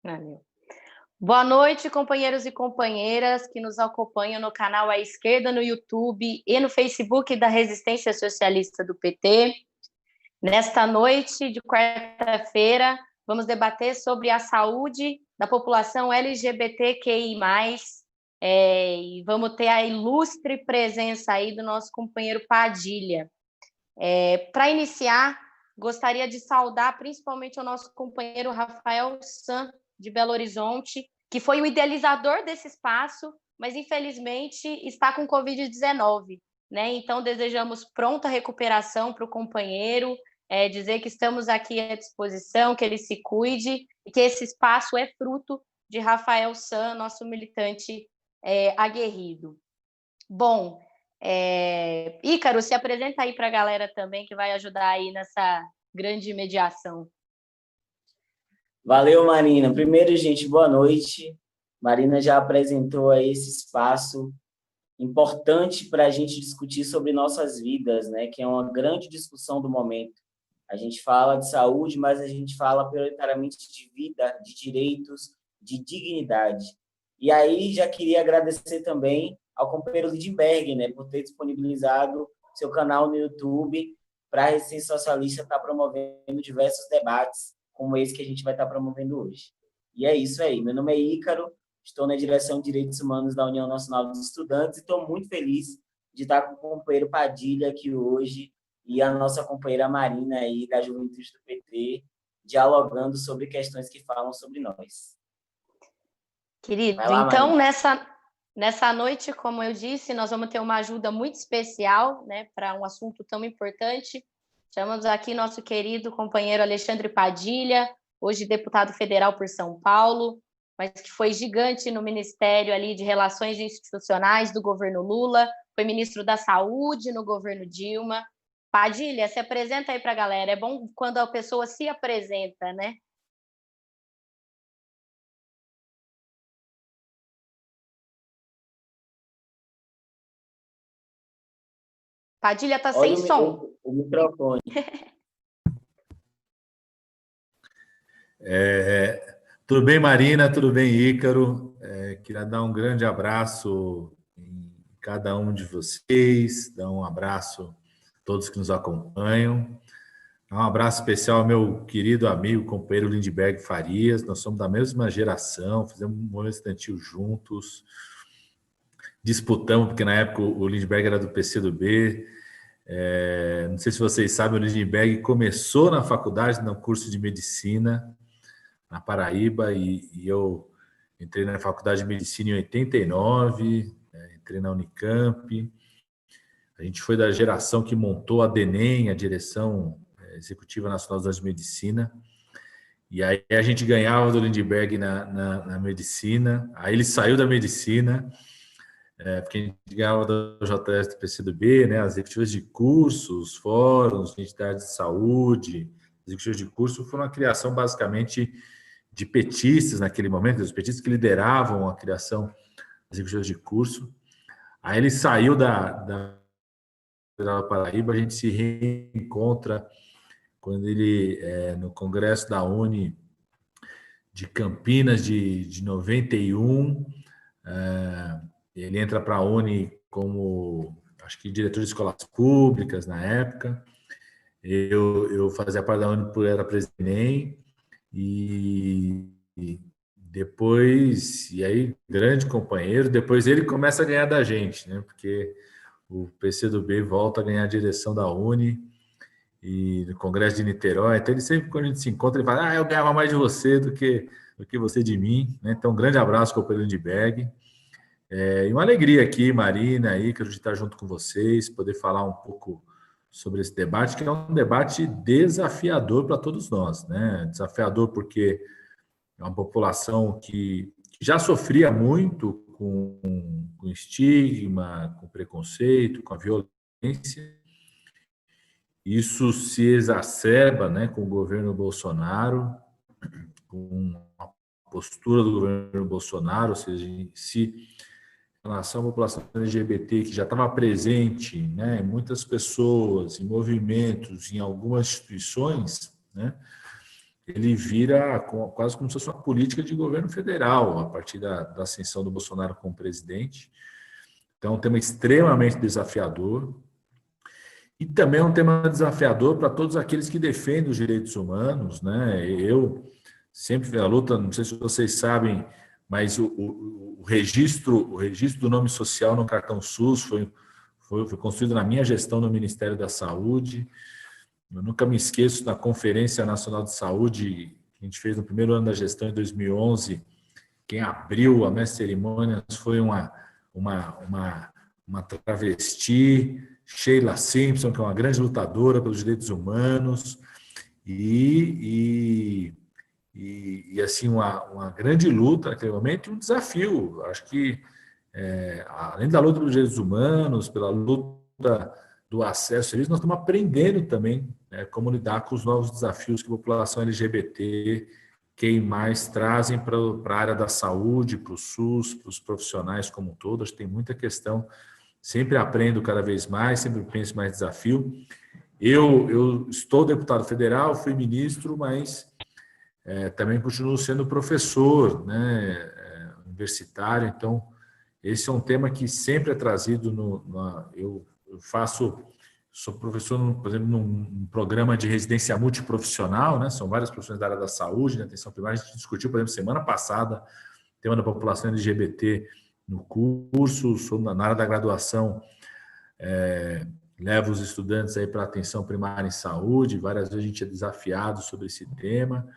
Valeu. Boa noite, companheiros e companheiras que nos acompanham no canal à esquerda, no YouTube e no Facebook da Resistência Socialista do PT. Nesta noite de quarta-feira, vamos debater sobre a saúde da população LGBTQI+, e vamos ter a ilustre presença aí do nosso companheiro Padilha. Para iniciar, gostaria de saudar principalmente o nosso companheiro Rafael San, de Belo Horizonte, que foi o idealizador desse espaço, mas infelizmente está com Covid-19, né? Então desejamos pronta recuperação para o companheiro, dizer que estamos aqui à disposição, que ele se cuide e que esse espaço é fruto de Rafael San, nosso militante aguerrido. Bom, Ícaro, se apresenta aí para a galera também, que vai ajudar aí nessa grande mediação. Valeu, Marina. Primeiro, gente, boa noite. Marina já apresentou aí esse espaço importante para a gente discutir sobre nossas vidas, né? Que é uma grande discussão do momento. A gente fala de saúde, mas a gente fala prioritariamente de vida, de direitos, de dignidade. E aí já queria agradecer também ao companheiro Lindbergh, né, por ter disponibilizado seu canal no YouTube para a Resistência Socialista estar promovendo diversos debates como esse que a gente vai estar promovendo hoje. E é isso aí. Meu nome é Ícaro, estou na direção de Direitos Humanos da União Nacional dos Estudantes e estou muito feliz de estar com o companheiro Padilha aqui hoje e a nossa companheira Marina aí da Juventude do PT, dialogando sobre questões que falam sobre nós. Querido, lá, então nessa noite, como eu disse, nós vamos ter uma ajuda muito especial, né, para um assunto tão importante. Chamamos aqui nosso querido companheiro Alexandre Padilha, hoje deputado federal por São Paulo, mas que foi gigante no Ministério ali de Relações Institucionais do governo Lula, foi ministro da Saúde no governo Dilma. Padilha, se apresenta aí para a galera. É bom quando a pessoa se apresenta, né? Padilha está sem som. O microfone. Tudo bem, Marina? Tudo bem, Ícaro? Queria dar um grande abraço em cada um de vocês, dar um abraço a todos que nos acompanham. Um abraço especial ao meu querido amigo, companheiro Lindbergh Farias. Nós somos da mesma geração, fizemos um movimento estudantil juntos, disputamos, porque na época o Lindbergh era do PCdoB. Não sei se vocês sabem, o Lindbergh começou na faculdade, no curso de medicina, na Paraíba, e eu entrei na faculdade de medicina em 89, entrei na Unicamp. A gente foi da geração que montou a DENEM, a Direção Executiva Nacional de Medicina, e aí a gente ganhava do Lindbergh na medicina. Aí ele saiu da medicina, porque a gente ganhava do JS do PCdoB, né, as executivas de cursos, fóruns, entidades de saúde. As executivas de curso foram uma criação basicamente de petistas naquele momento, os petistas que lideravam a criação das executivas de curso. Aí ele saiu da Paraíba, a gente se reencontra quando ele, no Congresso da Uni de Campinas de 91, ele entra para a Uni como, acho que diretor de escolas públicas na época. Eu fazia parte da Uni por era presidente e depois, e aí grande companheiro, depois ele começa a ganhar da gente, né? Porque o PCdoB volta a ganhar a direção da Uni e no Congresso de Niterói. Então ele sempre, quando a gente se encontra, ele fala: eu ganhava mais de você do que você de mim, né? Então um grande abraço, companheiro Lindbergh. E uma alegria aqui, Marina, Ícaro, de estar junto com vocês, poder falar um pouco sobre esse debate, que é um debate desafiador para todos nós, né? Desafiador porque é uma população que já sofria muito com estigma, com preconceito, com a violência. Isso se exacerba, né, com o governo Bolsonaro, com a postura do governo Bolsonaro, ou seja, se em relação à população LGBT, que já estava presente, né, muitas pessoas, em movimentos, em algumas instituições, né, ele vira quase como se fosse uma política de governo federal, a partir da ascensão do Bolsonaro como presidente. Então, é um tema extremamente desafiador. E também é um tema desafiador para todos aqueles que defendem os direitos humanos, né? Eu sempre vi a luta, não sei se vocês sabem, mas o registro do nome social no cartão SUS foi construído na minha gestão no Ministério da Saúde. Eu nunca me esqueço da Conferência Nacional de Saúde que a gente fez no primeiro ano da gestão, em 2011. Quem abriu a mestre cerimônias foi uma travesti, Sheila Simpson, que é uma grande lutadora pelos direitos humanos, e assim, uma grande luta naquele momento e um desafio. Acho que, além da luta pelos direitos humanos, pela luta do acesso a serviços, nós estamos aprendendo também, né, como lidar com os novos desafios que a população LGBT, quem mais trazem para a área da saúde, para o SUS, para os profissionais como um todo. Acho que tem muita questão. Sempre aprendo cada vez mais, sempre penso mais desafio. Eu estou deputado federal, fui ministro, mas também continuo sendo professor, né, universitário. Então, esse é um tema que sempre é trazido eu sou professor, por exemplo, num programa de residência multiprofissional, né? São várias profissões da área da saúde, da atenção primária. A gente discutiu, por exemplo, semana passada, o tema da população LGBT no curso, na área da graduação, levo os estudantes aí para atenção primária em saúde, várias vezes a gente é desafiado sobre esse tema.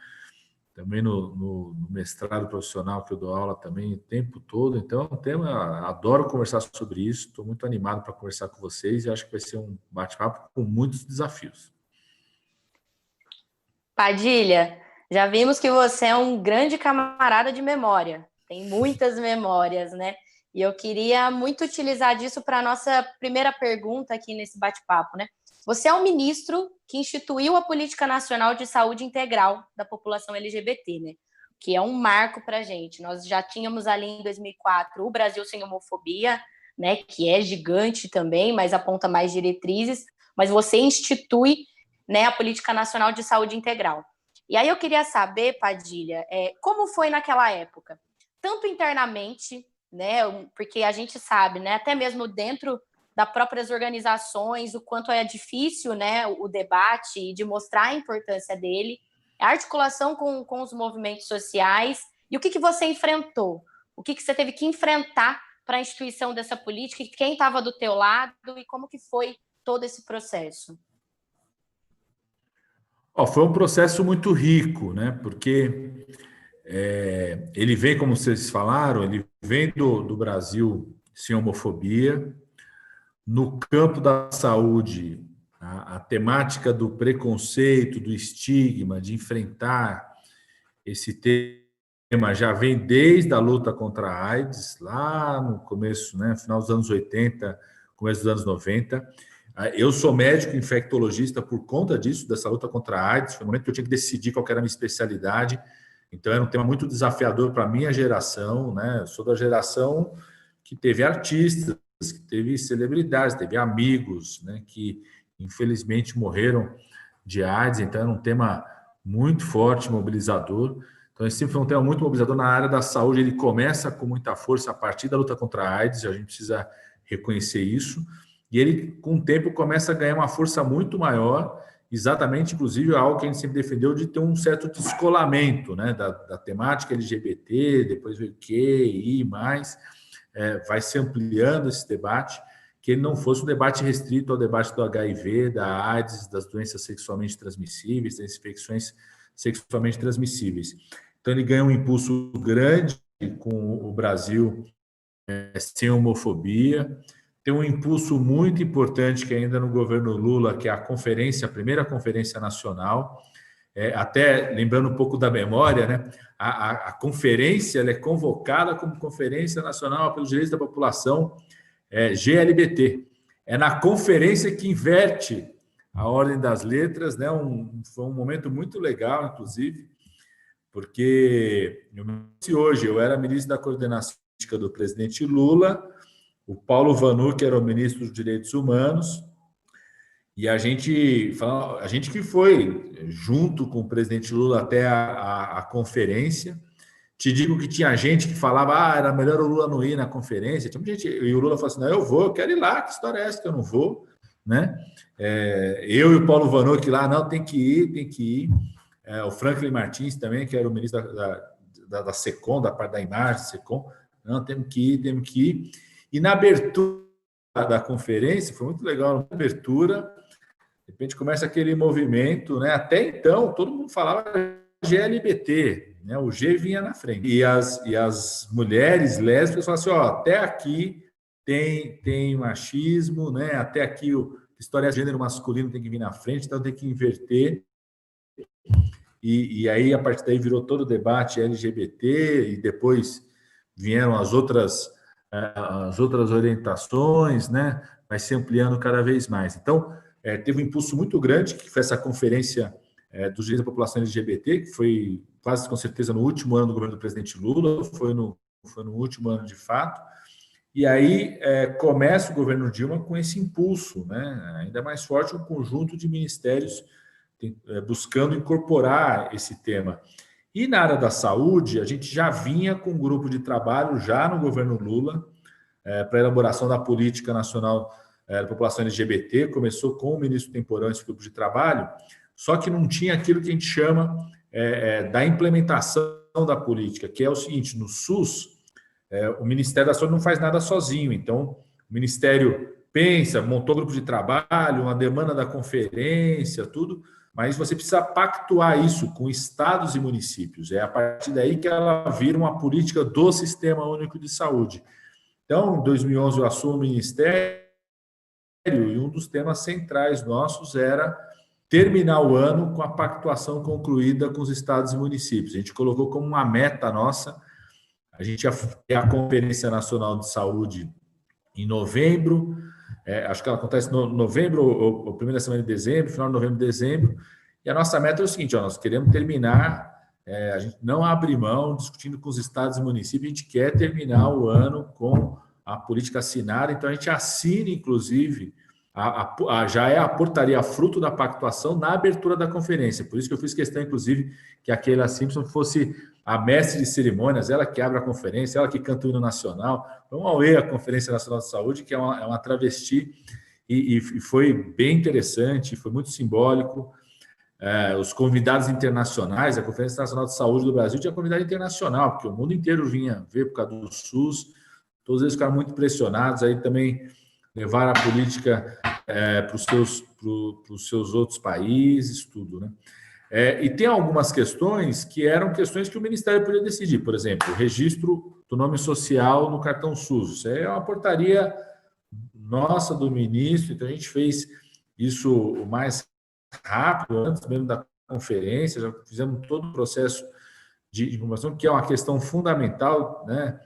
Também no mestrado profissional que eu dou aula também o tempo todo. Então, é um tema, adoro conversar sobre isso, estou muito animado para conversar com vocês e acho que vai ser um bate-papo com muitos desafios. Padilha, já vimos que você é um grande camarada de memória, tem muitas memórias, né? E eu queria muito utilizar disso para a nossa primeira pergunta aqui nesse bate-papo, né? Você é um ministro que instituiu a Política Nacional de Saúde Integral da população LGBT, né? Que é um marco para a gente. Nós já tínhamos ali em 2004 o Brasil Sem Homofobia, né? Que é gigante também, mas aponta mais diretrizes. Mas você institui, né, a Política Nacional de Saúde Integral. E aí eu queria saber, Padilha, como foi naquela época? Tanto internamente, né? Porque a gente sabe, né? Até mesmo dentro das próprias organizações, o quanto é difícil, né, o debate e de mostrar a importância dele, a articulação com os movimentos sociais, e o que você enfrentou? O que você teve que enfrentar para a instituição dessa política, e quem estava do teu lado, e como que foi todo esse processo? Foi um processo muito rico, né? Porque ele vem, como vocês falaram, ele vem do Brasil Sem Homofobia. No campo da saúde, a temática do preconceito, do estigma, de enfrentar esse tema já vem desde a luta contra a AIDS, lá no começo, né, final dos anos 80, começo dos anos 90. Eu sou médico infectologista por conta disso, dessa luta contra a AIDS. Foi o momento que eu tinha que decidir qual era a minha especialidade. Então, era um tema muito desafiador para a minha geração, né? Eu sou da geração que teve artistas, que teve celebridades, teve amigos, né, que infelizmente morreram de AIDS. Então, era um tema muito forte, mobilizador. Então, esse sempre foi um tema muito mobilizador na área da saúde. Ele começa com muita força a partir da luta contra a AIDS, a gente precisa reconhecer isso. E ele, com o tempo, começa a ganhar uma força muito maior, exatamente, inclusive, algo que a gente sempre defendeu, de ter um certo descolamento, né, da temática LGBT, depois veio QI+, vai se ampliando esse debate, que ele não fosse um debate restrito ao debate do HIV, da AIDS, das doenças sexualmente transmissíveis, das infecções sexualmente transmissíveis. Então, ele ganha um impulso grande com o Brasil Sem Homofobia. Tem um impulso muito importante que ainda no governo Lula, que é a primeira conferência nacional. Até lembrando um pouco da memória, né? A conferência ela é convocada como Conferência Nacional pelos Direitos da População GLBT. É na conferência que inverte a ordem das letras, né? Foi um momento muito legal, inclusive, porque hoje eu era ministro da Coordenação Política do presidente Lula, o Paulo Vanuc era o ministro dos Direitos Humanos, E a gente que foi junto com o presidente Lula até a conferência. Te digo que tinha gente que falava, era melhor o Lula não ir na conferência. Tinha gente, e o Lula falou assim, não, eu vou, eu quero ir lá, que história é essa que eu não vou? Né? Eu e o Paulo Vanucci lá, não, tem que ir, tem que ir. O Franklin Martins também, que era o ministro da SECOM, da parte da imagem, SECOM, não, temos que ir, temos que ir. E na abertura da conferência, foi muito legal, na abertura, de repente começa aquele movimento, né? Até então, todo mundo falava GLBT, né? O G vinha na frente. E as mulheres lésbicas falavam assim, ó, até aqui tem machismo, né? Até aqui história de gênero masculino tem que vir na frente, então tem que inverter. E aí, a partir daí, virou todo o debate LGBT, e depois vieram as outras orientações, né? Vai se ampliando cada vez mais. Então, teve um impulso muito grande, que foi essa conferência dos direitos da população LGBT, que foi quase com certeza no último ano do governo do presidente Lula, foi no último ano de fato. E aí começa o governo Dilma com esse impulso, né? Ainda mais forte, um conjunto de ministérios buscando incorporar esse tema. E na área da saúde, a gente já vinha com um grupo de trabalho, já no governo Lula, para a elaboração da política nacional da população LGBT, começou com o ministro temporâneo esse grupo de trabalho, só que não tinha aquilo que a gente chama da implementação da política, que é o seguinte, no SUS, o Ministério da Saúde não faz nada sozinho, então o Ministério pensa, montou grupo de trabalho, uma demanda da conferência, tudo, mas você precisa pactuar isso com estados e municípios. É a partir daí que ela vira uma política do Sistema Único de Saúde. Então, em 2011, eu assumo o Ministério e um dos temas centrais nossos era terminar o ano com a pactuação concluída com os estados e municípios. A gente colocou como uma meta nossa, a gente ia ter a Conferência Nacional de Saúde em novembro, acho que ela acontece em novembro, ou primeira semana de dezembro, final de novembro, dezembro, e a nossa meta é o seguinte, nós queremos terminar, a gente não abre mão, discutindo com os estados e municípios, a gente quer terminar o ano com a política assinada, então a gente assina, inclusive, já é a portaria fruto da pactuação na abertura da conferência, por isso que eu fiz questão, inclusive, que a Keila Simpson fosse a mestre de cerimônias, ela que abre a conferência, ela que canta o hino nacional, foi uma auê a Conferência Nacional de Saúde, que é uma travesti, e foi bem interessante, foi muito simbólico. Os convidados internacionais, a Conferência Nacional de Saúde do Brasil tinha convidado internacional, porque o mundo inteiro vinha ver por causa do SUS, todos eles ficaram muito pressionados, aí também levaram a política para os seus outros países, tudo, né? E tem algumas questões que eram questões que o Ministério podia decidir, por exemplo, o registro do nome social no cartão SUS. Isso é uma portaria nossa do ministro, então a gente fez isso o mais rápido, antes mesmo da conferência, já fizemos todo o processo de informação, que é uma questão fundamental, né?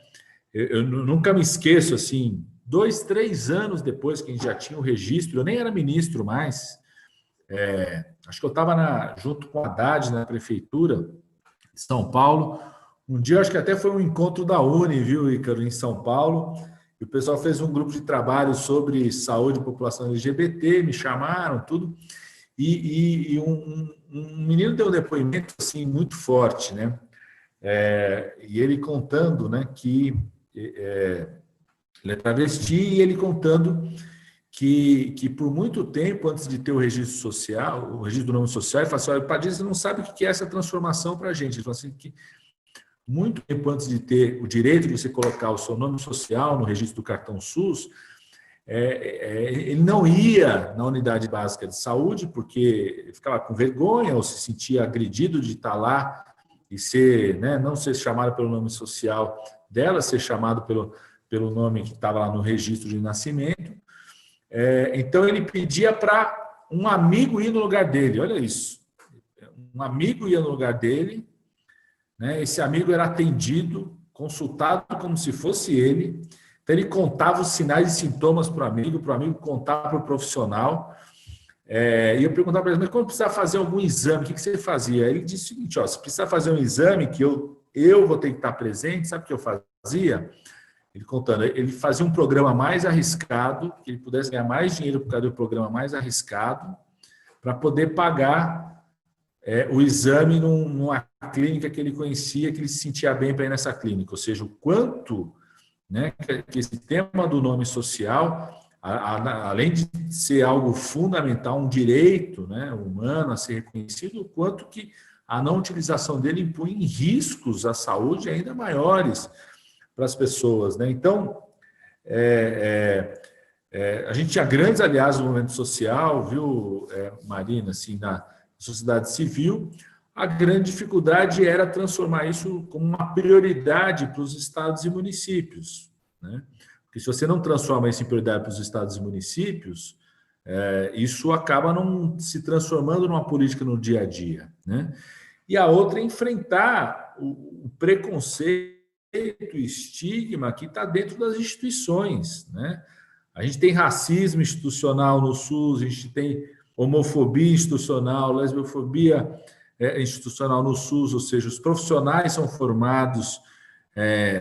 Eu nunca me esqueço, assim, 2, 3 anos depois que a gente já tinha o registro, eu nem era ministro mais, acho que eu estava junto com a Haddad na prefeitura de São Paulo. Um dia, acho que até foi um encontro da Uni, viu, Ícaro, em São Paulo, e o pessoal fez um grupo de trabalho sobre saúde e população LGBT, me chamaram, tudo, e um menino deu um depoimento assim, muito forte, né? E ele contando, né, que ele é travesti, e ele contando que por muito tempo, antes de ter o registro social, o registro do nome social, ele falou assim, olha, Padilha, você não sabe o que é essa transformação para a gente. Ele falou assim, que muito tempo antes de ter o direito de você colocar o seu nome social no registro do cartão SUS, ele não ia na unidade básica de saúde, porque ele ficava com vergonha ou se sentia agredido de estar lá e ser, né, não ser chamado pelo nome social dela, ser chamado pelo nome que estava lá no registro de nascimento. Então, ele pedia para um amigo ir no lugar dele. Olha isso. Um amigo ia no lugar dele, né? Esse amigo era atendido, consultado como se fosse ele. Então, ele contava os sinais e sintomas para o amigo contava para o profissional. E eu perguntava para ele, mas quando precisava fazer algum exame, o que você fazia? Ele disse o seguinte, se precisar fazer um exame que eu vou ter que estar presente, sabe o que eu fazia? ele contando, ele fazia um programa mais arriscado, que ele pudesse ganhar mais dinheiro por causa do programa mais arriscado, para poder pagar o exame numa clínica que ele conhecia, que ele se sentia bem para ir nessa clínica. Ou seja, o quanto, né, que esse tema do nome social, além de ser algo fundamental, um direito, né, humano a ser reconhecido, o quanto que a não utilização dele impõe riscos à saúde ainda maiores para as pessoas, né? Então, a gente tinha grandes aliados no movimento social, viu, Marina, assim, na sociedade civil. A grande dificuldade era transformar isso como uma prioridade para os estados e municípios, né? Porque se você não transforma isso em prioridade para os estados e municípios, isso acaba não se transformando numa política no dia a dia, né? E a outra é enfrentar o preconceito e estigma que está dentro das instituições, né? A gente tem racismo institucional no SUS, a gente tem homofobia institucional, lesbofobia institucional no SUS, ou seja, os profissionais são formados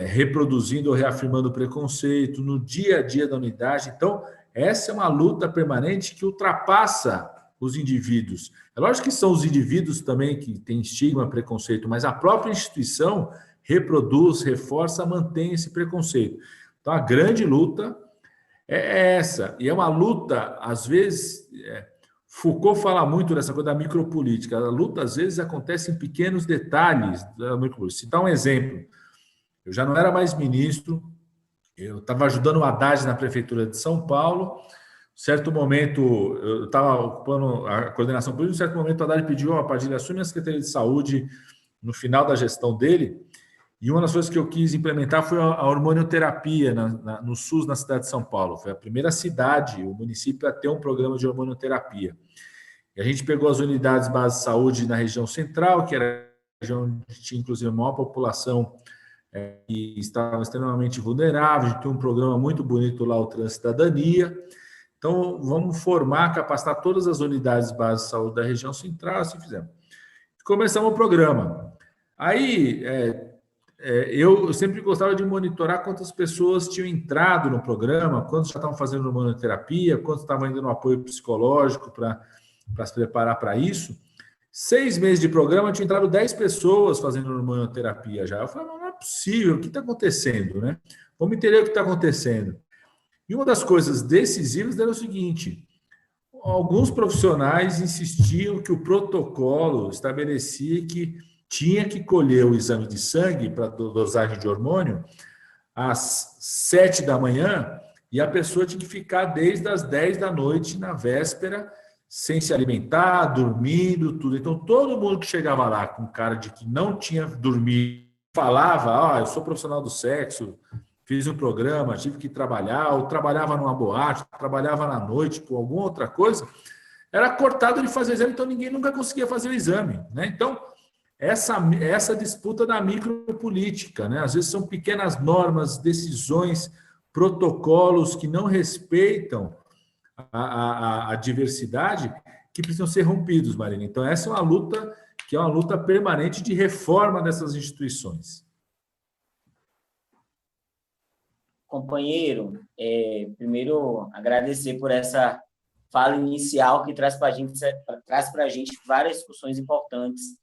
reproduzindo ou reafirmando o preconceito no dia a dia da unidade. Então, essa é uma luta permanente que ultrapassa os indivíduos. É lógico que são os indivíduos também que têm estigma, preconceito, mas a própria instituição reproduz, reforça, mantém esse preconceito. Então, a grande luta é essa. E é uma luta, às vezes, Foucault fala muito dessa coisa da micropolítica. A luta, às vezes, acontece em pequenos detalhes da micropolítica. Citar um exemplo. Eu já não era mais ministro, eu estava ajudando o Haddad na prefeitura de São Paulo. Certo momento, eu estava ocupando a coordenação política, em certo momento o Haddad pediu a Padilha assume a Secretaria de Saúde no final da gestão dele, e uma das coisas que eu quis implementar foi a hormonioterapia no SUS na cidade de São Paulo. Foi a primeira cidade, o município, a ter um programa de hormonioterapia. E a gente pegou as unidades base de saúde na região central, que era a região onde tinha, inclusive, a maior população que estava extremamente vulnerável. A gente tem um programa muito bonito lá, o Transcidadania. Então, vamos formar, capacitar todas as unidades básicas de saúde da região central, assim fizemos. Começamos o programa. Aí, eu sempre gostava de monitorar quantas pessoas tinham entrado no programa, quantos já estavam fazendo hormonioterapia, quantos estavam indo no apoio psicológico para se preparar para isso. 6 meses de programa, tinha entrado 10 pessoas fazendo hormonioterapia já. Eu falei, não é possível, o que está acontecendo, né? Vamos entender o que está acontecendo. E uma das coisas decisivas era o seguinte: alguns profissionais insistiam que o protocolo estabelecia que tinha que colher o exame de sangue para dosagem de hormônio às 7 da manhã e a pessoa tinha que ficar desde as 10 da noite na véspera, sem se alimentar, dormindo, tudo. Então, todo mundo que chegava lá com cara de que não tinha dormido, falava, eu sou profissional do sexo, fiz um programa, tive que trabalhar, ou trabalhava numa boate, trabalhava na noite, por alguma outra coisa, era cortado de fazer o exame, então ninguém nunca conseguia fazer o exame, né? Então, essa disputa da micropolítica, né? Às vezes são pequenas normas, decisões, protocolos que não respeitam a diversidade que precisam ser rompidos, Marina. Então, essa é uma luta que é uma luta permanente de reforma dessas instituições. Companheiro, primeiro agradecer por essa fala inicial que traz para a gente várias discussões importantes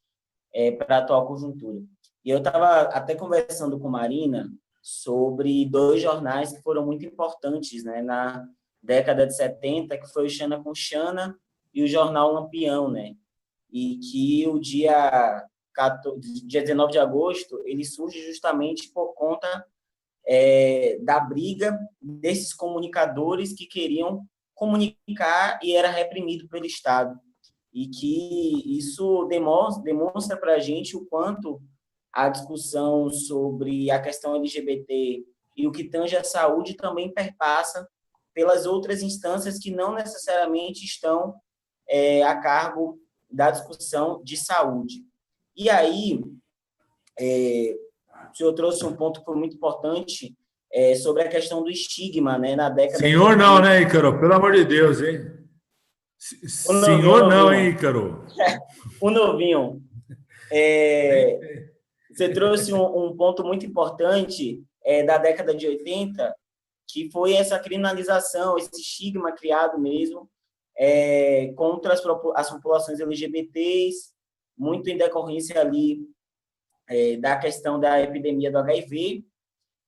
para a atual conjuntura. E eu estava até conversando com Marina sobre 2 jornais que foram muito importantes, né, na década de 70, que foi o Xana com Xana e o jornal Lampião, né? E que o dia 19 de agosto ele surge justamente por conta da briga desses comunicadores que queriam comunicar e era reprimido pelo Estado. E que isso demonstra para a gente o quanto a discussão sobre a questão LGBT e o que tange a saúde também perpassa pelas outras instâncias que não necessariamente estão a cargo da discussão de saúde. E aí, o senhor trouxe um ponto que foi muito importante sobre a questão do estigma, né, na década... Senhor não, né, Ícaro? Pelo amor de Deus, hein? Senhor não, hein, Ícaro? O novinho. Você trouxe um ponto muito importante da década de 80, que foi essa criminalização, esse estigma criado mesmo contra as populações LGBTs, muito em decorrência ali da questão da epidemia do HIV.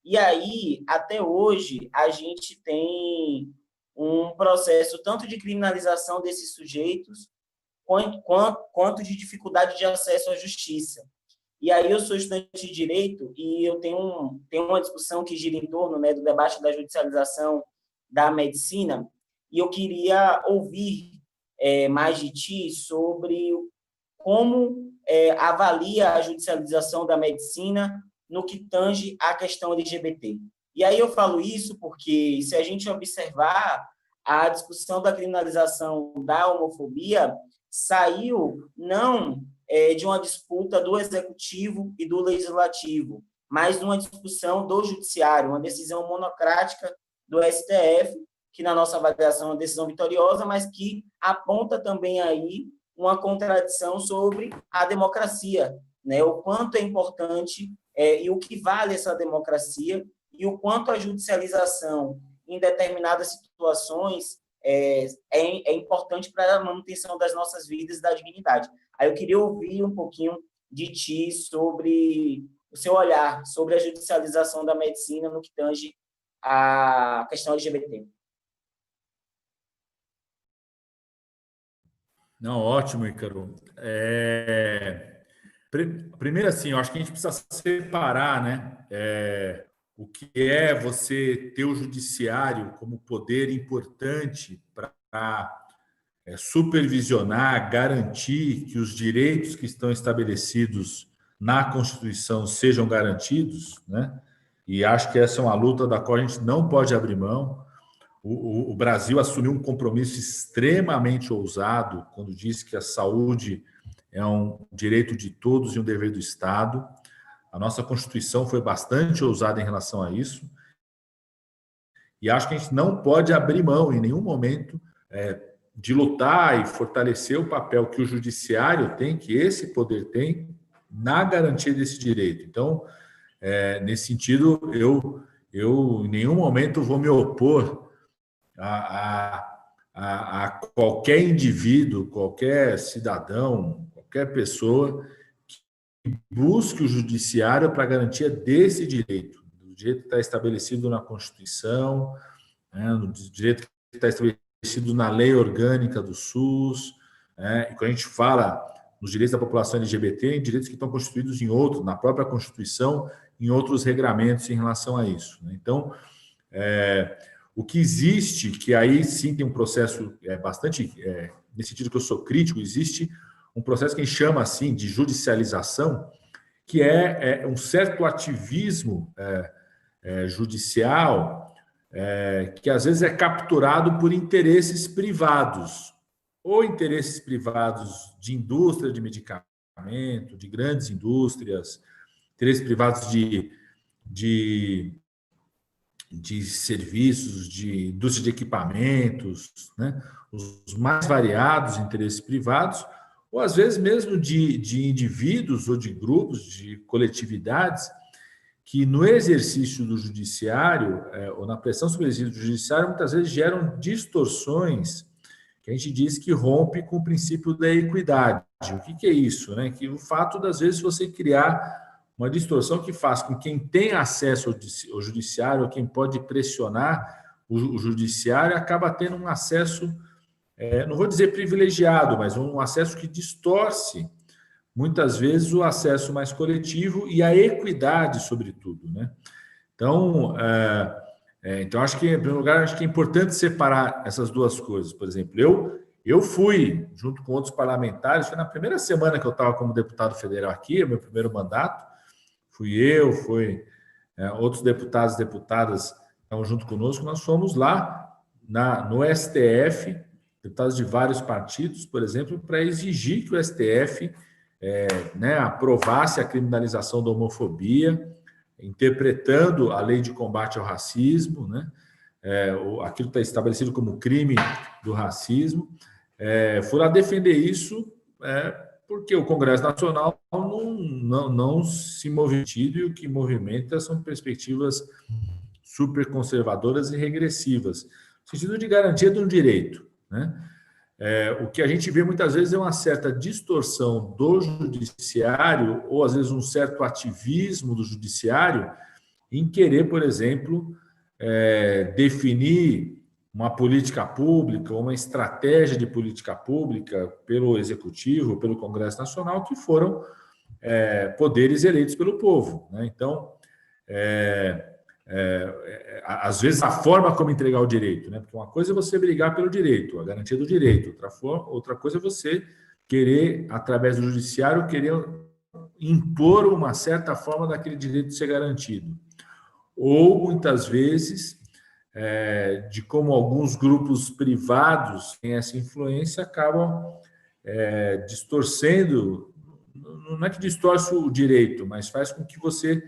E aí, até hoje, a gente tem um processo tanto de criminalização desses sujeitos, quanto de dificuldade de acesso à justiça. E aí eu sou estudante de Direito e eu tenho uma discussão que gira em torno, né, do debate da judicialização da medicina, e eu queria ouvir mais de ti sobre como avalia a judicialização da medicina no que tange à questão LGBT. E aí eu falo isso porque, se a gente observar, a discussão da criminalização da homofobia saiu não de uma disputa do executivo e do legislativo, mas de uma discussão do judiciário, uma decisão monocrática do STF, que na nossa avaliação é uma decisão vitoriosa, mas que aponta também aí uma contradição sobre a democracia, né? O quanto é importante e o que vale essa democracia, e o quanto a judicialização em determinadas situações é importante para a manutenção das nossas vidas e da dignidade. Aí eu queria ouvir um pouquinho de ti sobre o seu olhar sobre a judicialização da medicina no que tange à questão LGBT. Não, ótimo, Ícaro. Primeiro, assim, eu acho que a gente precisa separar, né? O que é você ter o judiciário como poder importante para supervisionar, garantir que os direitos que estão estabelecidos na Constituição sejam garantidos, né? E acho que essa é uma luta da qual a gente não pode abrir mão. O Brasil assumiu um compromisso extremamente ousado quando disse que a saúde é um direito de todos e um dever do Estado. A nossa Constituição foi bastante ousada em relação a isso. E acho que a gente não pode abrir mão, em nenhum momento, de lutar e fortalecer o papel que o judiciário tem, que esse poder tem, na garantia desse direito. Então, nesse sentido, eu em nenhum momento vou me opor a qualquer indivíduo, qualquer cidadão, qualquer pessoa que busque o judiciário para a garantia desse direito, do direito que está estabelecido na Constituição, né, do direito que está estabelecido na lei orgânica do SUS, e quando a gente fala nos direitos da população LGBT, em direitos que estão constituídos na própria Constituição, em outros regramentos em relação a isso, né? Então, o que existe, que aí sim tem um processo bastante, nesse sentido que eu sou crítico, existe um processo que a gente chama assim de judicialização, que é um certo ativismo judicial que às vezes é capturado por interesses privados, ou interesses privados de indústria de medicamento, de grandes indústrias, interesses privados de serviços, de indústria de equipamentos, né? Os mais variados interesses privados, ou às vezes mesmo de indivíduos ou de grupos, de coletividades, que no exercício do judiciário, ou na pressão sobre o exercício do judiciário, muitas vezes geram distorções que a gente diz que rompe com o princípio da equidade. O que é isso, né? Que o fato das vezes você criar uma distorção que faz com que quem tem acesso ao judiciário, ou quem pode pressionar o judiciário, acaba tendo um acesso, não vou dizer privilegiado, mas um acesso que distorce, muitas vezes, o acesso mais coletivo e a equidade, sobretudo, né? Então, acho que, em primeiro lugar, acho que é importante separar essas duas coisas. Por exemplo, eu fui, junto com outros parlamentares, foi na primeira semana que eu estava como deputado federal aqui, meu primeiro mandato, fui outros deputados e deputadas estavam junto conosco, nós fomos lá no STF, deputados de vários partidos, por exemplo, para exigir que o STF aprovasse a criminalização da homofobia, interpretando a lei de combate ao racismo, né? Aquilo está estabelecido como crime do racismo. Fui lá defender isso, porque o Congresso Nacional não se movimenta, e o que movimenta são perspectivas super conservadoras e regressivas, no sentido de garantia de um direito, né? O que a gente vê muitas vezes é uma certa distorção do judiciário, ou às vezes um certo ativismo do judiciário em querer, por exemplo, definir uma política pública, uma estratégia de política pública pelo Executivo, pelo Congresso Nacional, que foram poderes eleitos pelo povo, né? Então, às vezes a forma como entregar o direito, né? Porque uma coisa é você brigar pelo direito, a garantia do direito, outra coisa é você querer, através do judiciário, querer impor uma certa forma daquele direito ser garantido. Ou, muitas vezes, de como alguns grupos privados têm essa influência, acabam distorcendo, não é que distorce o direito, mas faz com que você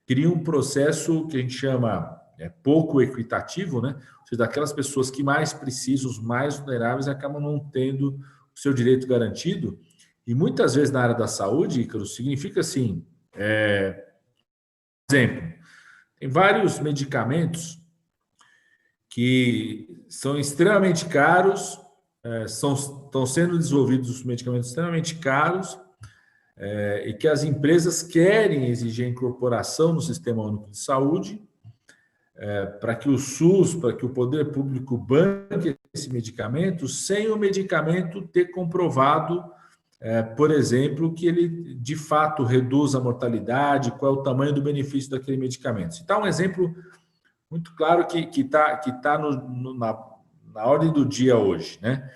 crie um processo que a gente chama pouco equitativo, né? Ou seja, daquelas pessoas que mais precisam, os mais vulneráveis, acabam não tendo o seu direito garantido. E muitas vezes na área da saúde, Ícaro, significa assim, por exemplo, tem vários medicamentos que são extremamente caros, estão sendo desenvolvidos os medicamentos extremamente caros, e que as empresas querem exigir a incorporação no Sistema Único de Saúde, para que o SUS, para que o poder público banque esse medicamento, sem o medicamento ter comprovado, por exemplo, que ele de fato reduz a mortalidade, qual é o tamanho do benefício daquele medicamento. Então, um exemplo muito claro que tá na ordem do dia hoje, né?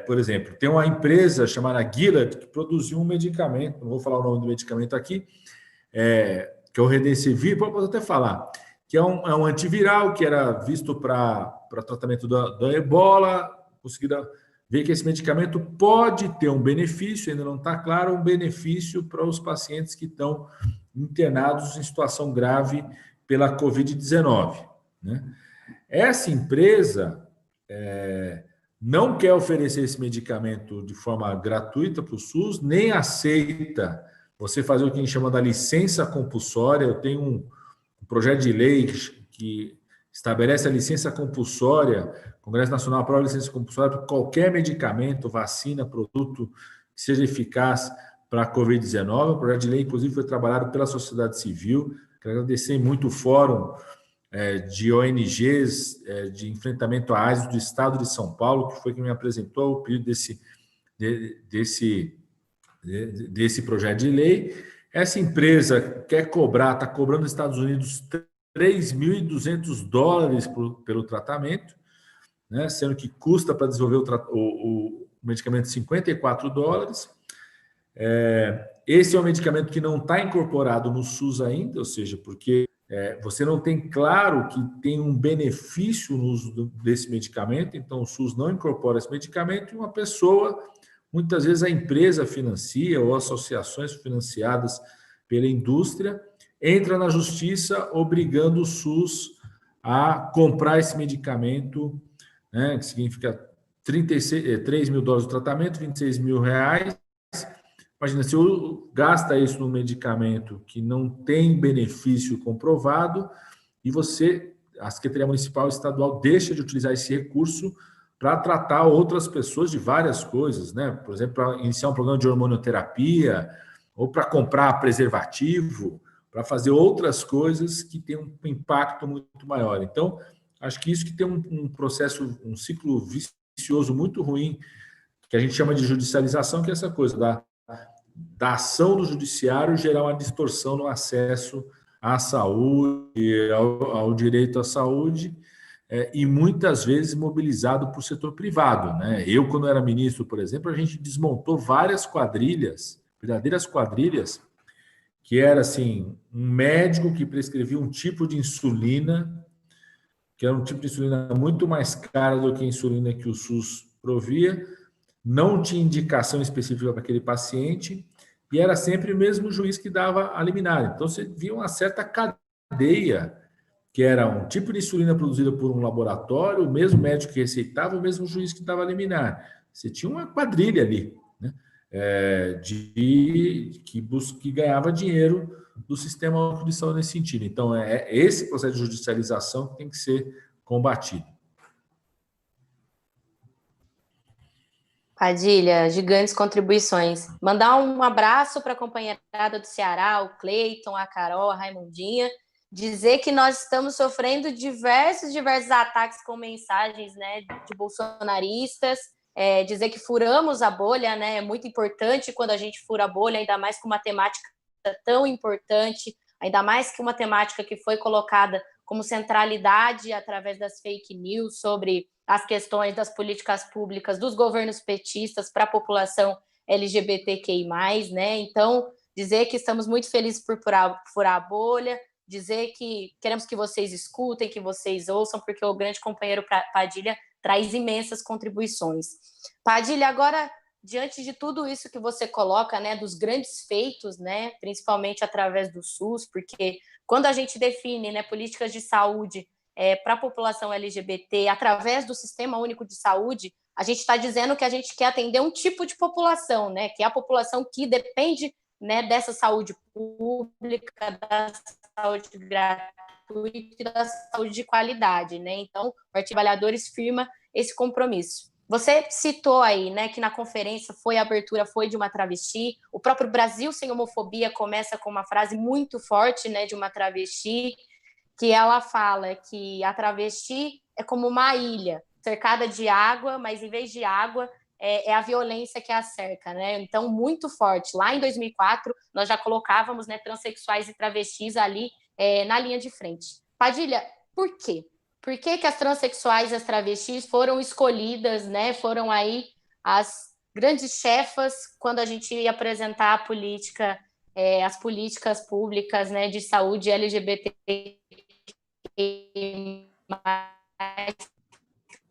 Por exemplo, tem uma empresa chamada Gilead que produziu um medicamento, não vou falar o nome do medicamento aqui, que é o Remdesivir, posso até falar, que é um antiviral que era visto para tratamento da ebola. Conseguiram ver que esse medicamento pode ter um benefício, ainda não está claro, um benefício para os pacientes que estão internados em situação grave pela Covid-19, né? Essa empresa não quer oferecer esse medicamento de forma gratuita para o SUS, nem aceita você fazer o que a gente chama da licença compulsória. Eu tenho um projeto de lei que estabelece a licença compulsória, o Congresso Nacional aprova a licença compulsória para qualquer medicamento, vacina, produto que seja eficaz para a Covid-19. O projeto de lei, inclusive, foi trabalhado pela sociedade civil. Quero agradecer muito o Fórum de ONGs de enfrentamento à AIDS do Estado de São Paulo, que foi quem me apresentou o pedido desse projeto de lei. Essa empresa quer cobrar, está cobrando nos Estados Unidos $3.200 pelo tratamento, né? Sendo que custa para desenvolver o medicamento $54. Esse é um medicamento que não está incorporado no SUS ainda, ou seja, porque você não tem claro que tem um benefício no uso desse medicamento, então o SUS não incorpora esse medicamento, e uma pessoa, muitas vezes a empresa financia ou associações financiadas pela indústria, entra na justiça obrigando o SUS a comprar esse medicamento, né, que significa $3.000 o tratamento, R$26.000. Imagina, se eu gasta isso num medicamento que não tem benefício comprovado, e a Secretaria Municipal e Estadual deixa de utilizar esse recurso para tratar outras pessoas de várias coisas, né? Por exemplo, para iniciar um programa de hormonioterapia, ou para comprar preservativo, para fazer outras coisas que têm um impacto muito maior. Então, acho que isso que tem um processo, um ciclo vicioso muito ruim, que a gente chama de judicialização, que é essa coisa da ação do judiciário gerar uma distorção no acesso à saúde, ao direito à saúde, e muitas vezes mobilizado por setor privado, né? Eu, quando era ministro, por exemplo, a gente desmontou várias quadrilhas, verdadeiras quadrilhas, que era assim, um médico que prescrevia um tipo de insulina, que era um tipo de insulina muito mais cara do que a insulina que o SUS provia, não tinha indicação específica para aquele paciente, e era sempre o mesmo juiz que dava a liminar. Então, você via uma certa cadeia, que era um tipo de insulina produzida por um laboratório, o mesmo médico que receitava, o mesmo juiz que dava a liminar. Você tinha uma quadrilha ali, né? que ganhava dinheiro do sistema único de saúde nesse sentido. Então, é esse processo de judicialização que tem que ser combatido. Padilha, gigantes contribuições. Mandar um abraço para a companheirada do Ceará, o Cleiton, a Carol, a Raimundinha. Dizer que nós estamos sofrendo diversos ataques com mensagens, né, de bolsonaristas. Dizer que furamos a bolha, né? É muito importante quando a gente fura a bolha, ainda mais com uma temática tão importante, ainda mais que uma temática que foi colocada como centralidade através das fake news sobre as questões das políticas públicas dos governos petistas para a população LGBTQI+, né? Então, dizer que estamos muito felizes por furar a bolha, dizer que queremos que vocês escutem, que vocês ouçam, porque o grande companheiro Padilha traz imensas contribuições. Padilha, agora, diante de tudo isso que você coloca, né, dos grandes feitos, né, principalmente através do SUS, porque quando a gente define, né, políticas de saúde para a população LGBT através do Sistema Único de Saúde, a gente está dizendo que a gente quer atender um tipo de população, né, que é a população que depende, né, dessa saúde pública, da saúde gratuita e da saúde de qualidade, né? Então, o Partido Trabalhadores firma esse compromisso. Você citou aí, né, que na conferência a abertura foi de uma travesti. O próprio Brasil Sem Homofobia começa com uma frase muito forte, né, de uma travesti, que ela fala que a travesti é como uma ilha cercada de água, mas em vez de água é a violência que a cerca, né? Então, muito forte. Lá em 2004, nós já colocávamos, né, transexuais e travestis ali na linha de frente. Padilha, por quê? Por que as transexuais e as travestis foram escolhidas, né? Foram aí as grandes chefas quando a gente ia apresentar a política, as políticas públicas, né, de saúde LGBT,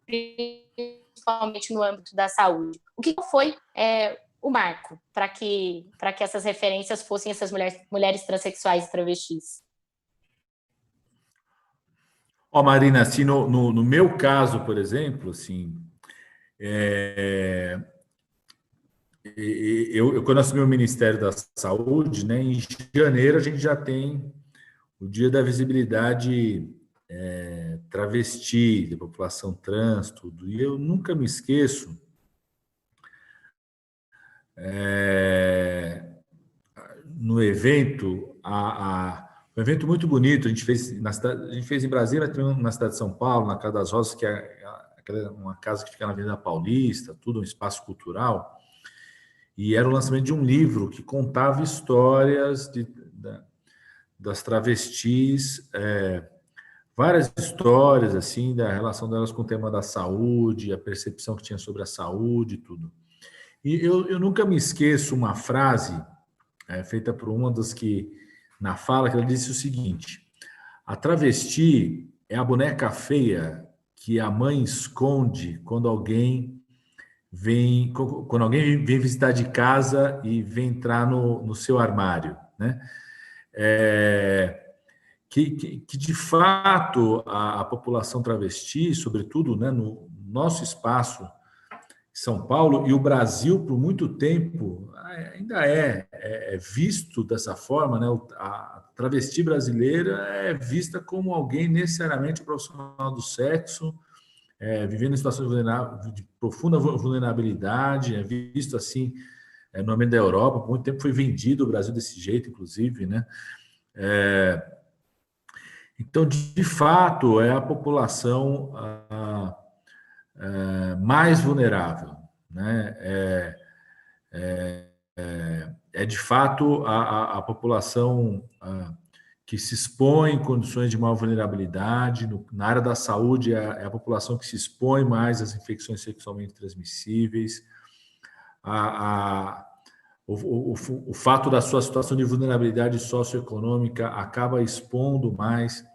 principalmente no âmbito da saúde. O que foi o marco para que essas referências fossem essas mulheres transexuais e travestis? Marina, assim, no meu caso, por exemplo, assim, quando assumi o Ministério da Saúde, né, em janeiro a gente já tem o Dia da Visibilidade travesti, da população trans, tudo. E eu nunca me esqueço no evento, um evento muito bonito, a gente fez em Brasília, também na cidade de São Paulo, na Casa das Rosas, que é uma casa que fica na Avenida Paulista, tudo um espaço cultural, e era o lançamento de um livro que contava histórias das travestis, várias histórias assim da relação delas com o tema da saúde, a percepção que tinha sobre a saúde e tudo. E eu nunca me esqueço uma frase feita por uma das que, na fala, que ela disse o seguinte: a travesti é a boneca feia que a mãe esconde quando alguém vem visitar de casa e vem entrar no seu armário, né? Que de fato a população travesti, sobretudo, né, no nosso espaço São Paulo e o Brasil por muito tempo ainda é visto dessa forma, né? A travesti brasileira é vista como alguém necessariamente profissional do sexo, vivendo em situações de profunda vulnerabilidade, é visto assim no ambiente da Europa, por muito tempo foi vendido o Brasil desse jeito, inclusive, né? Então, de fato, é a população mais vulnerável, né? De fato a população que se expõe em condições de maior vulnerabilidade. Na área da saúde, é a população que se expõe mais às infecções sexualmente transmissíveis. O fato da sua situação de vulnerabilidade socioeconômica acaba expondo mais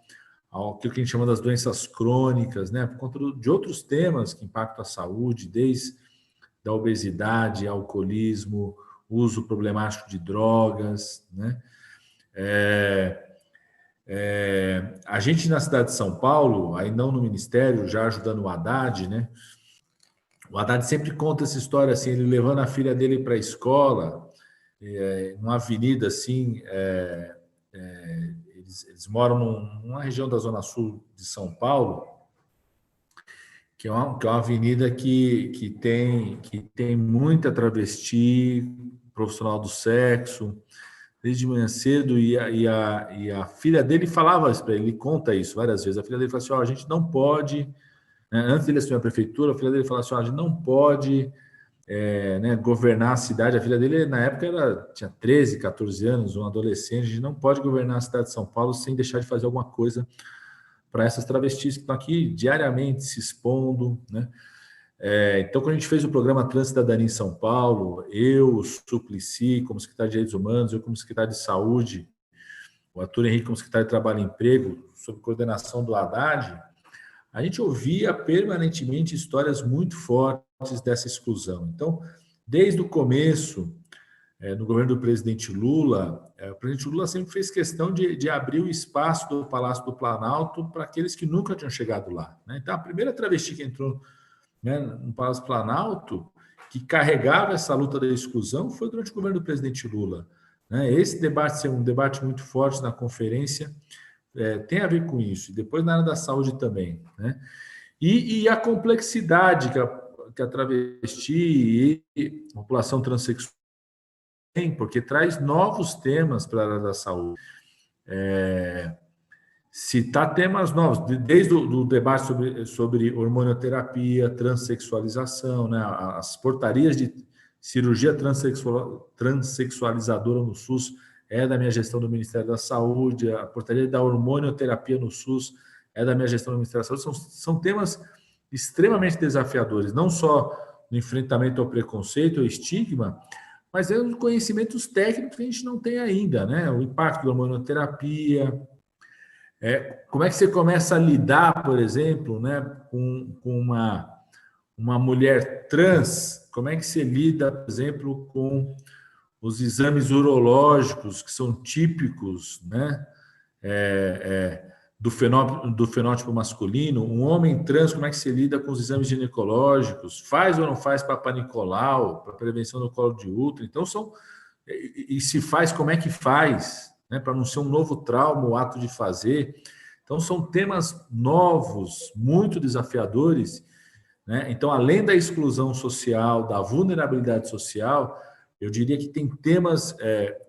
ao que a gente chama das doenças crônicas, né? Por conta de outros temas que impactam a saúde, desde da obesidade, alcoolismo, uso problemático de drogas, né? A gente na cidade de São Paulo, aí não no Ministério, já ajudando o Haddad, né? O Haddad sempre conta essa história assim, ele levando a filha dele para a escola, numa avenida assim, eles moram numa região da zona sul de São Paulo, que é uma avenida que tem muita travesti, profissional do sexo, desde manhã cedo, e a filha dele falava isso para ele, ele conta isso várias vezes. A filha dele fala assim: a gente não pode, né, antes dele assumir a prefeitura, a filha dele fala assim: a gente não pode né, governar a cidade. A filha dele, na época, tinha 13, 14 anos, um adolescente. A gente não pode governar a cidade de São Paulo sem deixar de fazer alguma coisa para essas travestis que estão aqui diariamente se expondo, né? Então, quando a gente fez o programa Transcidadania em São Paulo, eu, o Suplicy, como secretário de Direitos Humanos, eu como secretário de Saúde, o Arthur Henrique como secretário de Trabalho e Emprego, sob coordenação do Haddad, a gente ouvia permanentemente histórias muito fortes dessa exclusão. Então, desde o começo, no governo do presidente Lula, o presidente Lula sempre fez questão de abrir o espaço do Palácio do Planalto para aqueles que nunca tinham chegado lá, né? Então, a primeira travesti que entrou, né, no Palácio Planalto, que carregava essa luta da exclusão, foi durante o governo do presidente Lula, né? Esse debate ser um debate muito forte na conferência tem a ver com isso, e depois na área da saúde também, né? E a complexidade que a travesti e a população transexual tem, porque traz novos temas para a área da saúde. Citar temas novos, desde o debate sobre hormonioterapia, transexualização, né? As portarias de cirurgia transexualizadora no SUS da minha gestão do Ministério da Saúde, a portaria da hormonioterapia no SUS da minha gestão do Ministério da Saúde. São temas extremamente desafiadores, não só no enfrentamento ao preconceito, ao estigma, mas os conhecimentos técnicos que a gente não tem ainda, né? O impacto da hormonioterapia, como é que você começa a lidar, por exemplo, né, com uma mulher trans? Como é que você lida, por exemplo, com os exames urológicos que são típicos, né, do fenótipo masculino? Um homem trans, como é que você lida com os exames ginecológicos? Faz ou não faz Papa Nicolau para prevenção do colo de útero? Então, e se faz, como é que faz? Né, para não ser um novo trauma o ato de fazer. Então, são temas novos, muito desafiadores, né? Então, além da exclusão social, da vulnerabilidade social, eu diria que tem temas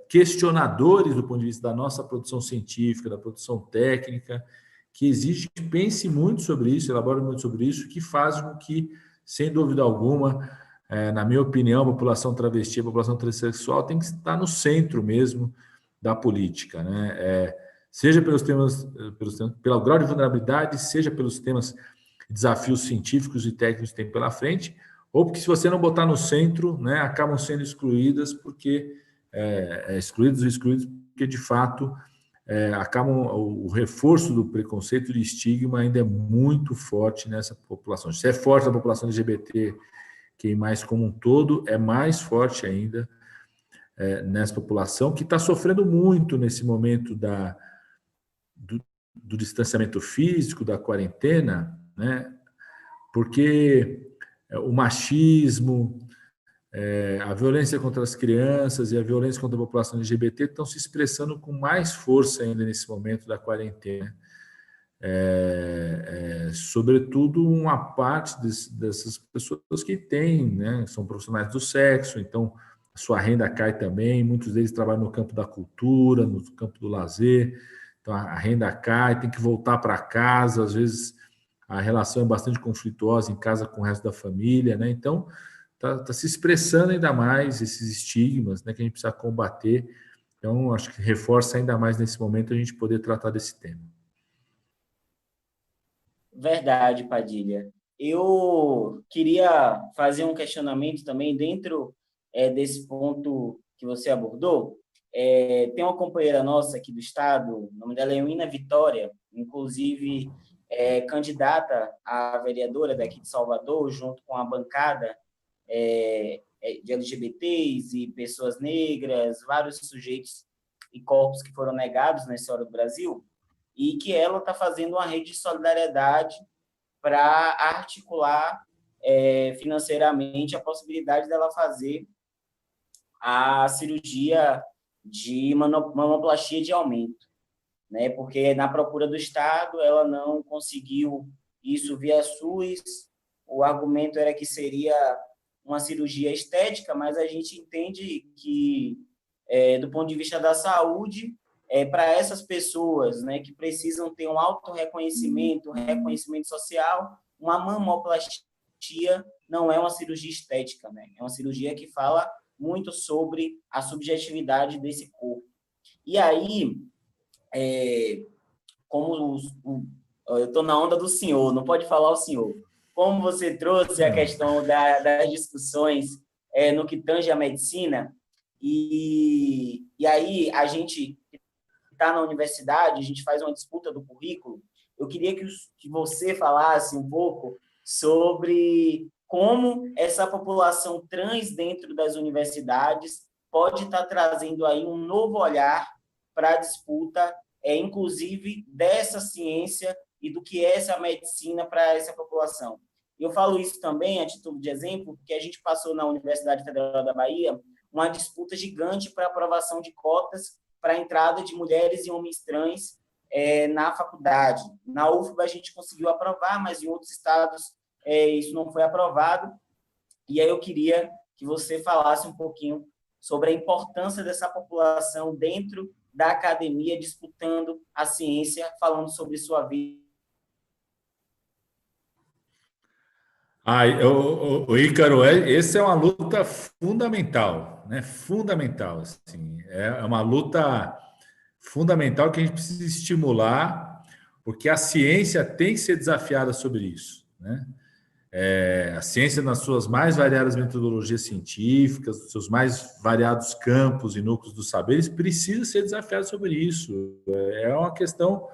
questionadores do ponto de vista da nossa produção científica, da produção técnica, que exige que pense muito sobre isso, elabore muito sobre isso, que faz com que, sem dúvida alguma, na minha opinião, a população travesti, a população transexual tem que estar no centro mesmo da política, né? Seja pelo grau de vulnerabilidade, seja pelos temas, desafios científicos e técnicos que tem pela frente, ou porque se você não botar no centro, né, acabam sendo excluídas porque excluídos porque de fato acabam o reforço do preconceito e do estigma ainda é muito forte nessa população. Se é forte a população LGBT, que mais como um todo, é mais forte ainda nessa população, que está sofrendo muito nesse momento do distanciamento físico, da quarentena, né? Porque o machismo, a violência contra as crianças e a violência contra a população LGBT estão se expressando com mais força ainda nesse momento da quarentena. Sobretudo uma parte dessas pessoas que têm, né, são profissionais do sexo, então a sua renda cai também, muitos deles trabalham no campo da cultura, no campo do lazer, então a renda cai, tem que voltar para casa, às vezes a relação é bastante conflituosa em casa com o resto da família, né? Então está se expressando ainda mais esses estigmas, né, que a gente precisa combater. Então acho que reforça ainda mais nesse momento a gente poder tratar desse tema. Verdade, Padilha. Eu queria fazer um questionamento também dentro desse ponto que você abordou. Tem uma companheira nossa aqui do estado, o nome dela é Eumina Vitória, inclusive candidata a vereadora daqui de Salvador, junto com a bancada de LGBTs e pessoas negras, vários sujeitos e corpos que foram negados na história do Brasil, e que ela está fazendo uma rede de solidariedade para articular financeiramente a possibilidade dela fazer a cirurgia de mamoplastia de aumento, né? Porque na procura do Estado ela não conseguiu isso via SUS. O argumento era que seria uma cirurgia estética, mas a gente entende que, do ponto de vista da saúde, para essas pessoas, né, que precisam ter um autorreconhecimento, reconhecimento social, uma mamoplastia não é uma cirurgia estética, né? É uma cirurgia que fala muito sobre a subjetividade desse corpo. E aí, como eu estou na onda do senhor, não pode falar o senhor. Como você trouxe a questão das discussões no que tange a medicina, e aí a gente está na universidade, a gente faz uma disputa do currículo, eu queria que você falasse um pouco sobre como essa população trans dentro das universidades pode estar trazendo aí um novo olhar para a disputa, inclusive dessa ciência e do que é essa medicina para essa população. Eu falo isso também, a título de exemplo, porque a gente passou na Universidade Federal da Bahia uma disputa gigante para aprovação de cotas para a entrada de mulheres e homens trans na faculdade. Na UFBA a gente conseguiu aprovar, mas em outros estados isso não foi aprovado. E aí eu queria que você falasse um pouquinho sobre a importância dessa população dentro da academia, disputando a ciência, falando sobre sua vida. Ícaro, essa é uma luta fundamental, né? Fundamental, assim, é uma luta fundamental que a gente precisa estimular, porque a ciência tem que ser desafiada sobre isso, né? A ciência, nas suas mais variadas metodologias científicas, nos seus mais variados campos e núcleos dos saberes, precisa ser desafiada sobre isso. É uma questão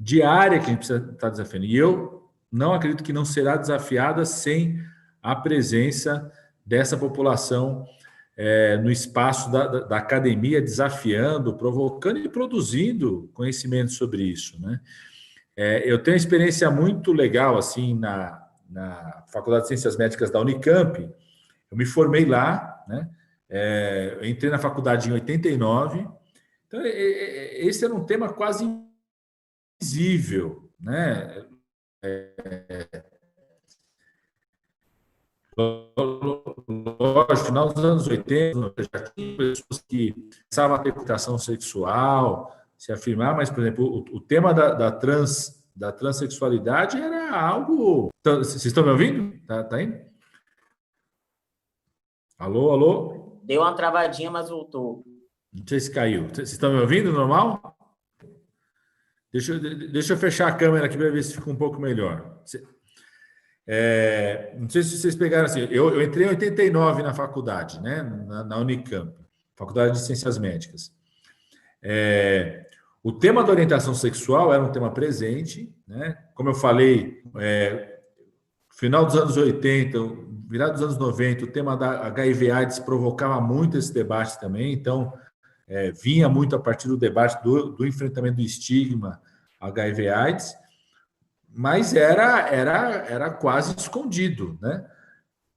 diária que a gente precisa estar desafiando. E eu não acredito que não será desafiada sem a presença dessa população no espaço da academia, desafiando, provocando e produzindo conhecimento sobre isso, né? Eu tenho uma experiência muito legal assim na Faculdade de Ciências Médicas da Unicamp. Eu me formei lá, né? Eu entrei na faculdade em 89. Então, esse era um tema quase invisível, né? Lógico, final dos anos 80, já tinha pessoas que pensavam a ter educação sexual, se afirmar, mas, por exemplo, o tema da transexualidade era algo... Então, vocês estão me ouvindo? Tá indo? Alô, alô? Deu uma travadinha, mas voltou. Não sei se caiu. Vocês estão me ouvindo normal? Deixa eu fechar a câmera aqui para ver se fica um pouco melhor. Não sei se vocês pegaram assim. Eu entrei em 89 na faculdade, né? Na Unicamp, Faculdade de Ciências Médicas. O tema da orientação sexual era um tema presente, né? Como eu falei, final dos anos 80, virado dos anos 90, o tema da HIV/AIDS provocava muito esse debate também. Então, vinha muito a partir do debate do enfrentamento do estigma HIV/AIDS, mas era quase escondido, né?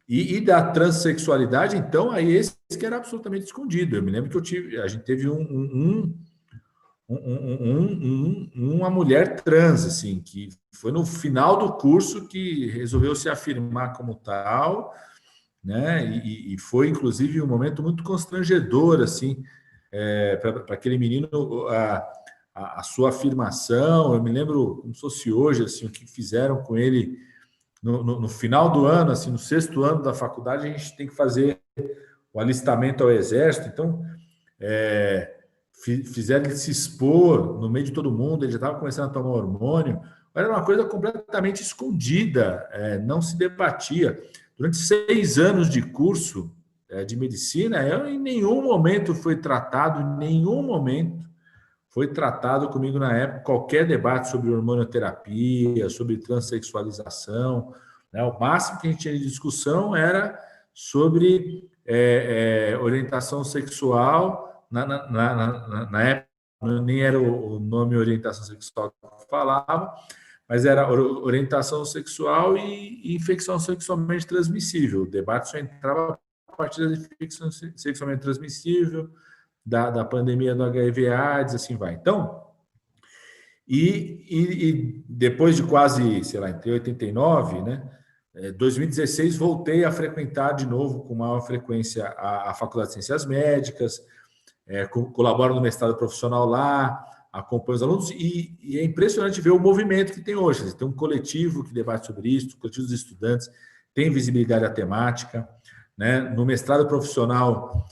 E da transexualidade, então, aí esse que era absolutamente escondido. Eu me lembro que a gente teve uma mulher trans, assim, que foi no final do curso que resolveu se afirmar como tal, né? E foi, inclusive, um momento muito constrangedor, assim, para aquele menino, a sua afirmação. Eu me lembro, como se fosse hoje, assim, o que fizeram com ele no final do ano, assim, no 6º ano da faculdade, a gente tem que fazer o alistamento ao exército. Então, fizeram ele se expor no meio de todo mundo. Ele já estava começando a tomar hormônio. Era uma coisa completamente escondida, não se debatia. Durante 6 anos de curso de medicina, em nenhum momento foi tratado, comigo na época qualquer debate sobre hormonioterapia, sobre transexualização, né? O máximo que a gente tinha de discussão era sobre orientação sexual. Na época nem era o nome orientação sexual que falava, mas era orientação sexual e infecção sexualmente transmissível. O debate só entrava a partir da infecção sexualmente transmissível, da pandemia do HIV/AIDS, assim vai. Então, e depois de quase, sei lá, entre 89, né, 2016, voltei a frequentar de novo com maior frequência a Faculdade de Ciências Médicas, colaboro no mestrado profissional lá, acompanho os alunos, e é impressionante ver o movimento que tem hoje. Tem um coletivo que debate sobre isso, o coletivo dos estudantes, tem visibilidade à temática, né? No mestrado profissional,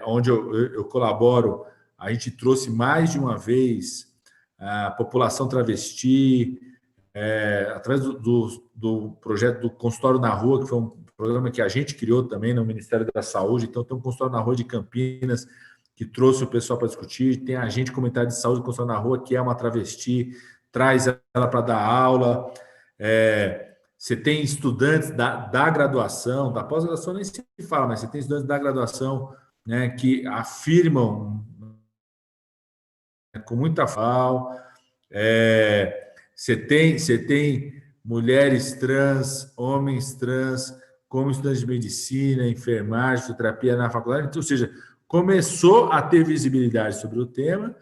onde eu colaboro, a gente trouxe mais de uma vez a população travesti, através do projeto do Consultório na Rua, que foi um programa que a gente criou também no Ministério da Saúde. Então, tem um Consultório na Rua de Campinas, que trouxe o pessoal para discutir. Tem a agente comunitária de saúde do Consultório na Rua, que é uma travesti, traz ela para dar aula. Você tem estudantes da graduação, da pós-graduação nem se fala, mas você tem estudantes da graduação, né, que afirmam com muita fala. Você tem mulheres trans, homens trans, como estudantes de medicina, enfermagem, fisioterapia na faculdade. Então, ou seja, começou a ter visibilidade sobre o tema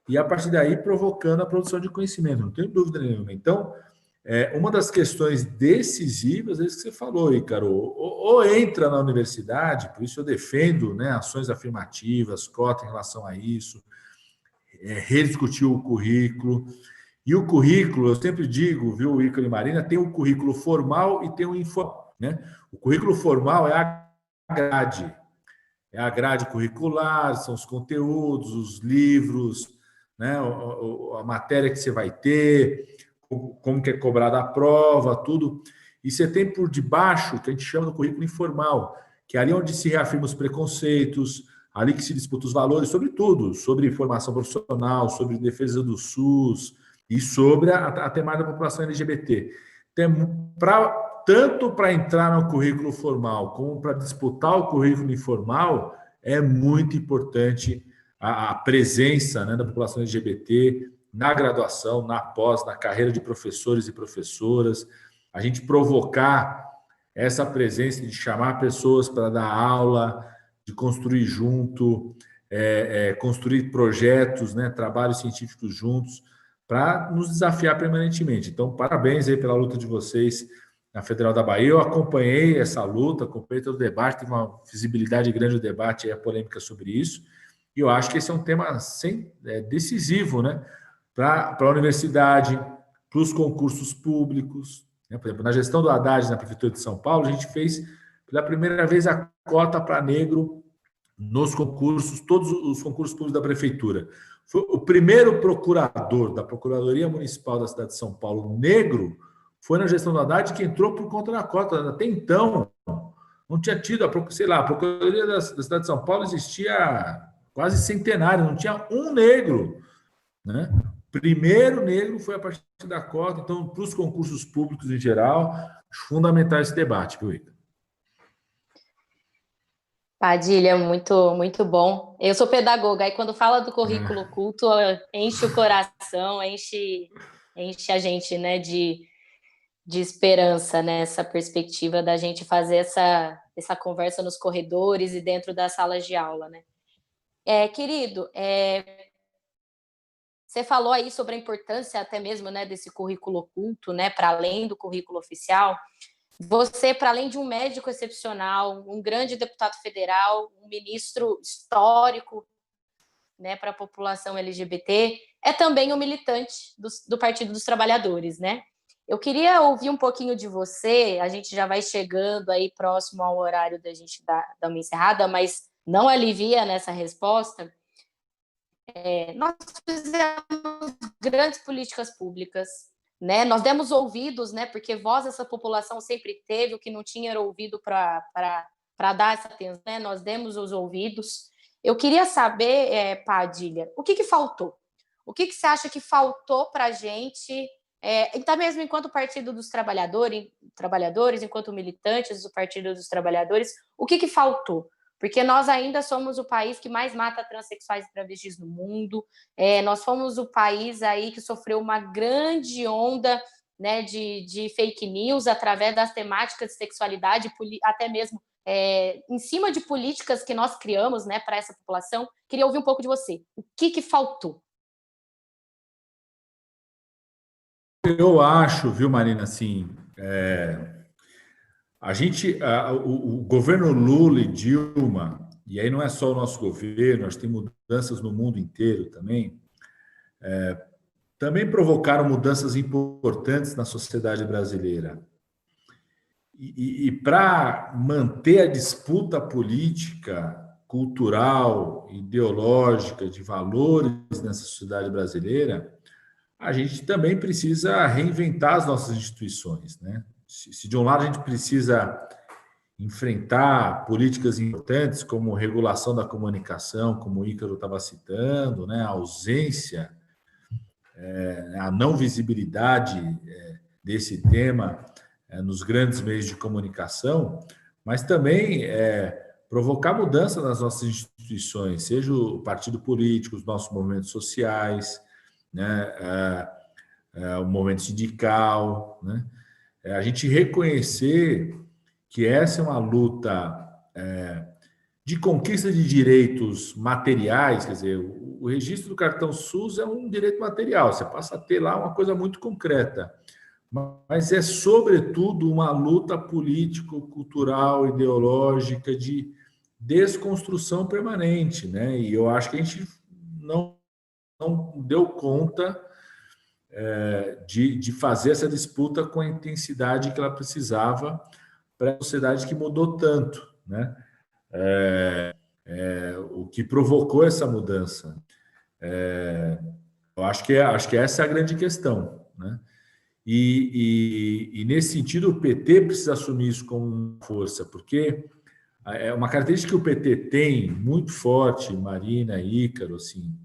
e, a partir daí, provocando a produção de conhecimento, não tenho dúvida nenhuma. Então, uma das questões decisivas é isso que você falou, Ícaro, ou entra na universidade, por isso eu defendo, né, ações afirmativas, cota em relação a isso, rediscutir o currículo. E o currículo, eu sempre digo, viu, Ícaro e Marina, tem um currículo formal e tem um informal, né? O currículo formal é a grade curricular, são os conteúdos, os livros, né? A matéria que você vai ter, como que é cobrada a prova, tudo. E você tem por debaixo, que a gente chama do currículo informal, que é ali onde se reafirma os preconceitos, ali que se disputa os valores sobre tudo, sobre formação profissional, sobre defesa do SUS e sobre a temática da população LGBT. Então, tanto para entrar no currículo formal como para disputar o currículo informal, é muito importante a presença, né, da população LGBT na graduação, na pós, na carreira de professores e professoras, a gente provocar essa presença de chamar pessoas para dar aula, de construir junto, construir projetos, né, trabalhos científicos juntos, para nos desafiar permanentemente. Então, parabéns aí pela luta de vocês na Federal da Bahia. Eu acompanhei essa luta, acompanhei todo o debate, teve uma visibilidade grande o debate e a polêmica sobre isso, e eu acho que esse é um tema decisivo, né, para a universidade, para os concursos públicos, né? Por exemplo, na gestão do Haddad na Prefeitura de São Paulo, a gente fez pela primeira vez a cota para negro nos concursos, todos os concursos públicos da Prefeitura. Foi o primeiro procurador da Procuradoria Municipal da cidade de São Paulo, negro, foi na gestão do Haddad, que entrou por conta da cota. Até então, não tinha tido, a Procuradoria da cidade de São Paulo existia quase centenário, não tinha um negro, né? Primeiro negro foi a partir da cota. Então, para os concursos públicos em geral, fundamental esse debate, viu, Ita? Padilha, muito, muito bom. Eu sou pedagoga, aí quando fala do currículo oculto, enche o coração, enche a gente, né, de esperança, nessa perspectiva da gente fazer essa conversa nos corredores e dentro das salas de aula, né? Querido, você falou aí sobre a importância até mesmo, né, desse currículo oculto, né, para além do currículo oficial. Você, para além de um médico excepcional, um grande deputado federal, um ministro histórico, né, para a população LGBT, é também um militante do Partido dos Trabalhadores, né? Eu queria ouvir um pouquinho de você, a gente já vai chegando aí próximo ao horário da gente dar uma encerrada, mas não alivia nessa resposta. Nós fizemos grandes políticas públicas, né? Nós demos ouvidos, né? Porque voz essa população sempre teve, o que não tinha era ouvido para dar essa atenção, né? Nós demos os ouvidos. Eu queria saber, Padilha, o que faltou? O que você acha que faltou para a gente, até mesmo enquanto Partido dos Trabalhadores, enquanto militantes do Partido dos Trabalhadores, o que faltou? Porque nós ainda somos o país que mais mata transexuais e travestis no mundo. Nós fomos o país aí que sofreu uma grande onda né, de fake news através das temáticas de sexualidade, até mesmo em cima de políticas que nós criamos, né, para essa população. Queria ouvir um pouco de você. O que faltou? Eu acho, viu, Marina, assim, o governo Lula e Dilma, e aí não é só o nosso governo, nós temos mudanças no mundo inteiro também, também provocaram mudanças importantes na sociedade brasileira. E para manter a disputa política, cultural, ideológica, de valores nessa sociedade brasileira, a gente também precisa reinventar as nossas instituições, né? Se de um lado a gente precisa enfrentar políticas importantes como regulação da comunicação, como o Ícaro estava citando, né? A ausência, a não visibilidade desse tema nos grandes meios de comunicação, mas também provocar mudança nas nossas instituições, seja o partido político, os nossos movimentos sociais, né, o movimento sindical, né, a gente reconhecer que essa é uma luta de conquista de direitos materiais, quer dizer, o registro do cartão SUS é um direito material, você passa a ter lá uma coisa muito concreta, mas é, sobretudo, uma luta político-cultural, ideológica, de desconstrução permanente, né? E eu acho que a gente não deu conta de fazer essa disputa com a intensidade que ela precisava para a sociedade que mudou tanto, né? O que provocou essa mudança. Eu acho que essa é a grande questão, né? E nesse sentido, o PT precisa assumir isso como força, porque é uma característica que o PT tem muito forte, Marina, Ícaro, assim,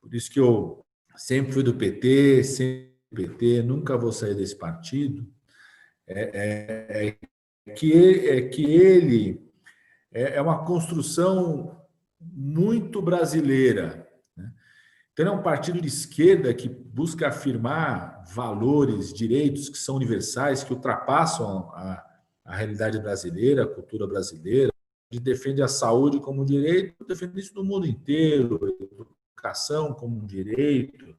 por isso que eu sempre fui do PT, sempre do PT, nunca vou sair desse partido, que ele é uma construção muito brasileira, né? Então, é um partido de esquerda que busca afirmar valores, direitos que são universais, que ultrapassam a realidade brasileira, a cultura brasileira. Ele defende a saúde como um direito, defende isso no mundo inteiro, a educação como um direito,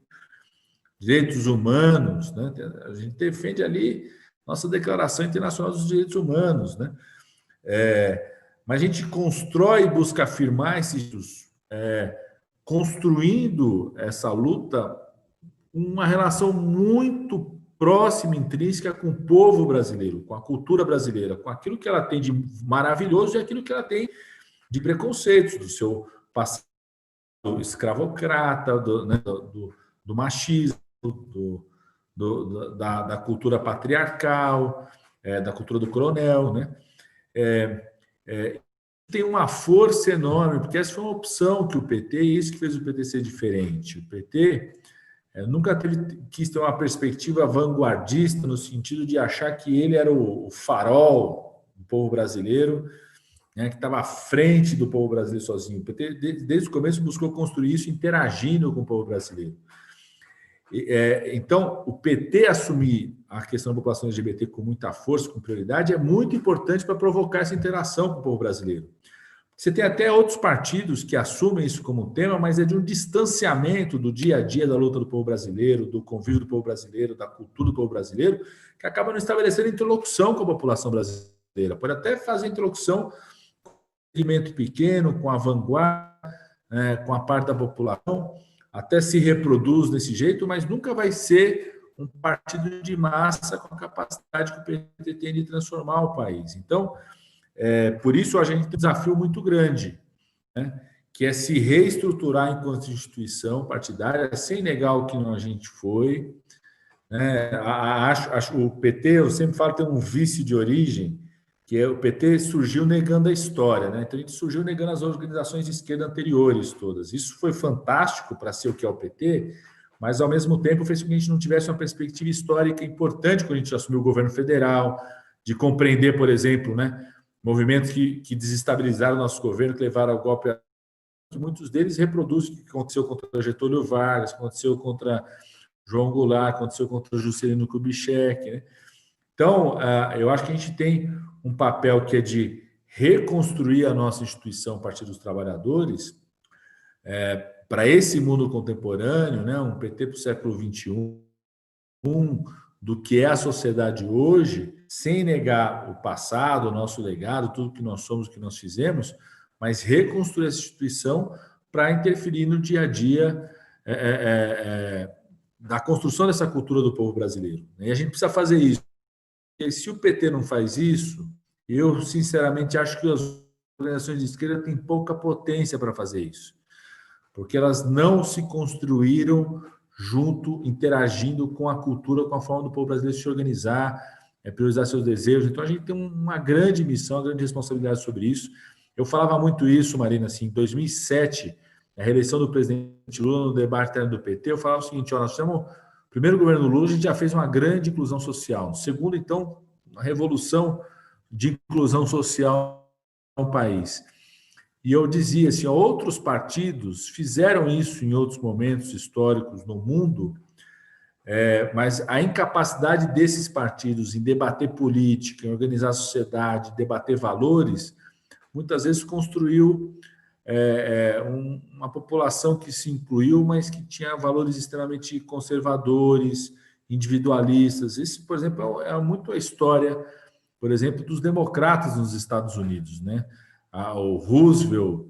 direitos humanos, né? A gente defende ali nossa Declaração Internacional dos Direitos Humanos, né? Mas a gente constrói e busca afirmar esses direitos, construindo essa luta uma relação muito próxima, intrínseca com o povo brasileiro, com a cultura brasileira, com aquilo que ela tem de maravilhoso e aquilo que ela tem de preconceitos, do seu passado escravocrata, do machismo, da cultura patriarcal, da cultura do coronel, né? Tem uma força enorme, porque essa foi uma opção que o PT, e isso que fez o PT ser diferente. O PT nunca quis ter uma perspectiva vanguardista, no sentido de achar que ele era o farol do povo brasileiro, né, que estava à frente do povo brasileiro sozinho. O PT, desde o começo, buscou construir isso interagindo com o povo brasileiro. Então, o PT assumir a questão da população LGBT com muita força, com prioridade, é muito importante para provocar essa interação com o povo brasileiro. Você tem até outros partidos que assumem isso como tema, mas é de um distanciamento do dia a dia da luta do povo brasileiro, do convívio do povo brasileiro, da cultura do povo brasileiro, que acaba não estabelecendo interlocução com a população brasileira. Pode até fazer interlocução com um segmento pequeno, com a vanguarda, com a parte da população, até se reproduz desse jeito, mas nunca vai ser um partido de massa com a capacidade que o PT tem de transformar o país. Então, por isso a gente tem um desafio muito grande, né? Que é se reestruturar enquanto instituição partidária, sem negar o que a gente foi, né? O PT, eu sempre falo, tem um vício de origem, que é o PT surgiu negando a história, né? Então a gente surgiu negando as organizações de esquerda anteriores todas. Isso foi fantástico para ser o que é o PT, mas ao mesmo tempo fez com que a gente não tivesse uma perspectiva histórica importante quando a gente assumiu o governo federal, de compreender, por exemplo, né, movimentos que desestabilizaram o nosso governo, que levaram ao golpe, que muitos deles reproduzem o que aconteceu contra Getúlio Vargas, o que aconteceu contra João Goulart, aconteceu contra o Juscelino Kubitschek, né? Então, eu acho que a gente tem um papel que é de reconstruir a nossa instituição a partir dos trabalhadores para esse mundo contemporâneo, né? Um PT para o século XXI, do que é a sociedade hoje, sem negar o passado, o nosso legado, tudo que nós somos, o que nós fizemos, mas reconstruir essa instituição para interferir no dia a dia da construção dessa cultura do povo brasileiro. E a gente precisa fazer isso. E se o PT não faz isso, eu, sinceramente, acho que as organizações de esquerda têm pouca potência para fazer isso, porque elas não se construíram junto, interagindo com a cultura, com a forma do povo brasileiro se organizar, priorizar seus desejos. Então, a gente tem uma grande missão, uma grande responsabilidade sobre isso. Eu falava muito isso, Marina, assim, em 2007, a reeleição do presidente Lula no debate interno do PT, eu falava o seguinte, nós temos... O primeiro governo Lula, a gente já fez uma grande inclusão social. No segundo, então, uma revolução de inclusão social no país. E eu dizia assim, outros partidos fizeram isso em outros momentos históricos no mundo, mas a incapacidade desses partidos em debater política, em organizar a sociedade, debater valores, muitas vezes construiu uma população que se incluiu, mas que tinha valores extremamente conservadores, individualistas. Esse, por exemplo, é muito a história, por exemplo, dos democratas nos Estados Unidos, né? O Roosevelt,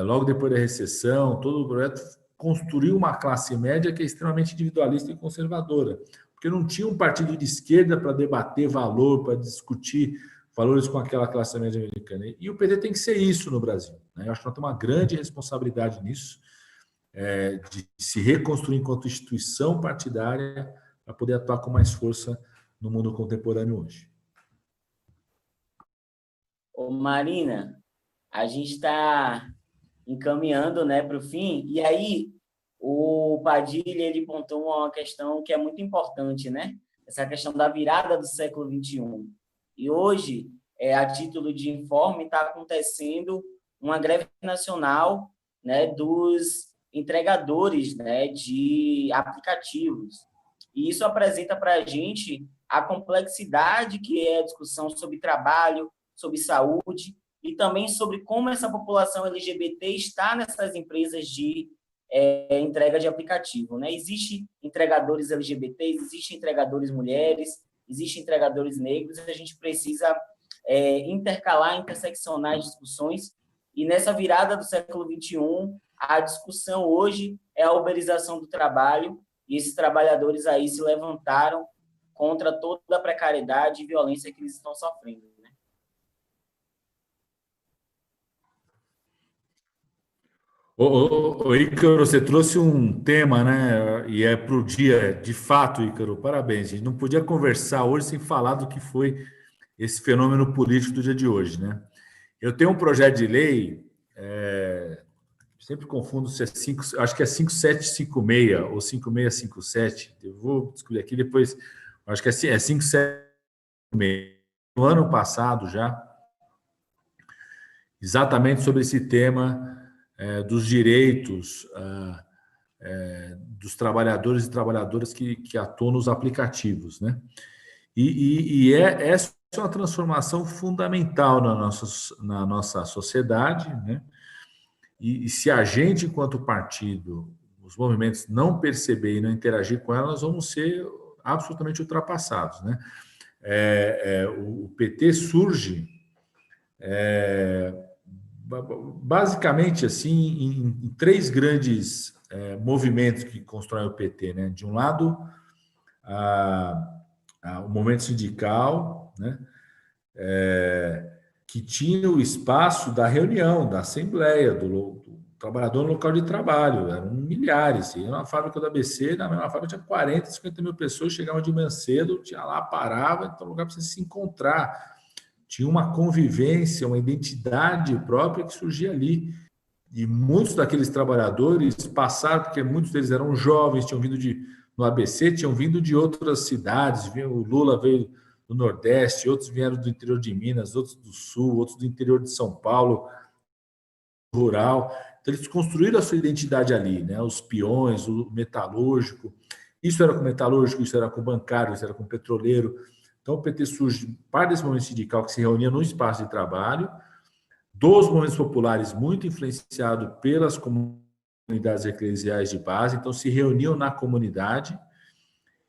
logo depois da recessão, todo o projeto construiu uma classe média que é extremamente individualista e conservadora, porque não tinha um partido de esquerda para debater valor, para discutir valores com aquela classe média americana. E o PT tem que ser isso no Brasil, né? Eu acho que nós temos uma grande responsabilidade nisso, de se reconstruir enquanto instituição partidária para poder atuar com mais força no mundo contemporâneo hoje. Ô Marina, a gente está encaminhando, né, para o fim, e aí o Padilha ele pontou uma questão que é muito importante, né? Essa questão da virada do século XXI. E hoje, a título de informe, está acontecendo uma greve nacional, né, dos entregadores, né, de aplicativos. E isso apresenta para a gente a complexidade que é a discussão sobre trabalho, sobre saúde e também sobre como essa população LGBT está nessas empresas de entrega de aplicativo, né? Existem entregadores LGBTs, existem entregadores mulheres, existem entregadores negros, e a gente precisa intercalar, interseccionar as discussões. E nessa virada do século XXI, a discussão hoje é a uberização do trabalho, e esses trabalhadores aí se levantaram contra toda a precariedade e violência que eles estão sofrendo, né? Ô, Ícaro, você trouxe um tema, né? E é para o dia, de fato, Ícaro, parabéns. A gente não podia conversar hoje sem falar do que foi esse fenômeno político do dia de hoje, né? Eu tenho um projeto de lei, sempre confundo se é acho que é 5756 ou 5657. Eu vou descobrir aqui depois, acho que é 5756. No ano passado já, exatamente sobre esse tema dos direitos dos trabalhadores e trabalhadoras que atuam nos aplicativos, né? Essa é uma transformação fundamental na nossa sociedade, né? E se a gente, enquanto partido, os movimentos não perceber e não interagir com elas, nós vamos ser absolutamente ultrapassados, né? O PT surge basicamente assim em três grandes movimentos que constroem o PT, né? De um lado, o movimento sindical, né? Que tinha o espaço da reunião, da assembleia, do trabalhador no local de trabalho. Eram milhares. Ia na fábrica do ABC, na mesma fábrica tinha 40, 50 mil pessoas, chegavam de manhã cedo, tinha lá, parava, então lugar para você se encontrar. Tinha uma convivência, uma identidade própria que surgia ali. E muitos daqueles trabalhadores passaram, porque muitos deles eram jovens, tinham vindo no ABC, tinham vindo de outras cidades. O Lula veio do Nordeste, outros vieram do interior de Minas, outros do Sul, outros do interior de São Paulo, rural. Então, eles construíram a sua identidade ali, né? Os peões, o metalúrgico. Isso era com metalúrgico, isso era com bancário, isso era com petroleiro. Então, o PT surge, parte desse movimento sindical que se reunia num espaço de trabalho, dos movimentos populares muito influenciado pelas comunidades eclesiais de base, então se reuniam na comunidade,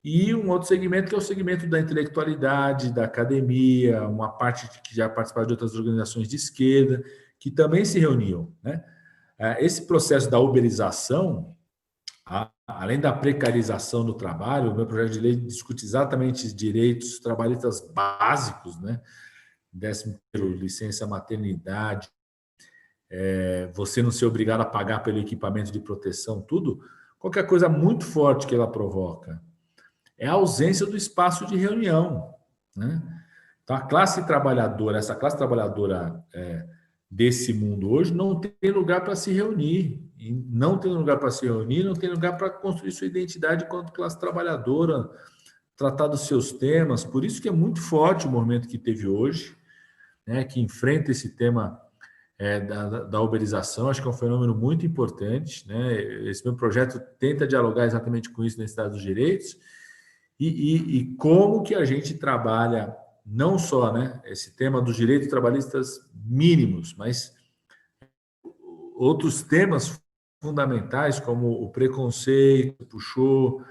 e um outro segmento que é o segmento da intelectualidade, da academia, uma parte que já participava de outras organizações de esquerda, que também se reuniam, né? Esse processo da uberização, além da precarização do trabalho, o meu projeto de lei discute exatamente os direitos trabalhistas básicos, né? 13º, licença maternidade, você não ser obrigado a pagar pelo equipamento de proteção, tudo. Qualquer coisa muito forte que ela provoca é a ausência do espaço de reunião, né? Então, a classe trabalhadora, essa classe trabalhadora desse mundo hoje não tem lugar para se reunir. E não tem lugar para se reunir, não tem lugar para construir sua identidade enquanto classe trabalhadora, tratar dos seus temas. Por isso que é muito forte o movimento que teve hoje, né, que enfrenta esse tema da uberização. Acho que é um fenômeno muito importante, né? Esse meu projeto tenta dialogar exatamente com isso na Cidade dos Direitos e como que a gente trabalha não só, né, esse tema dos direitos trabalhistas mínimos, mas outros temas fundamentais, como o preconceito, puxou,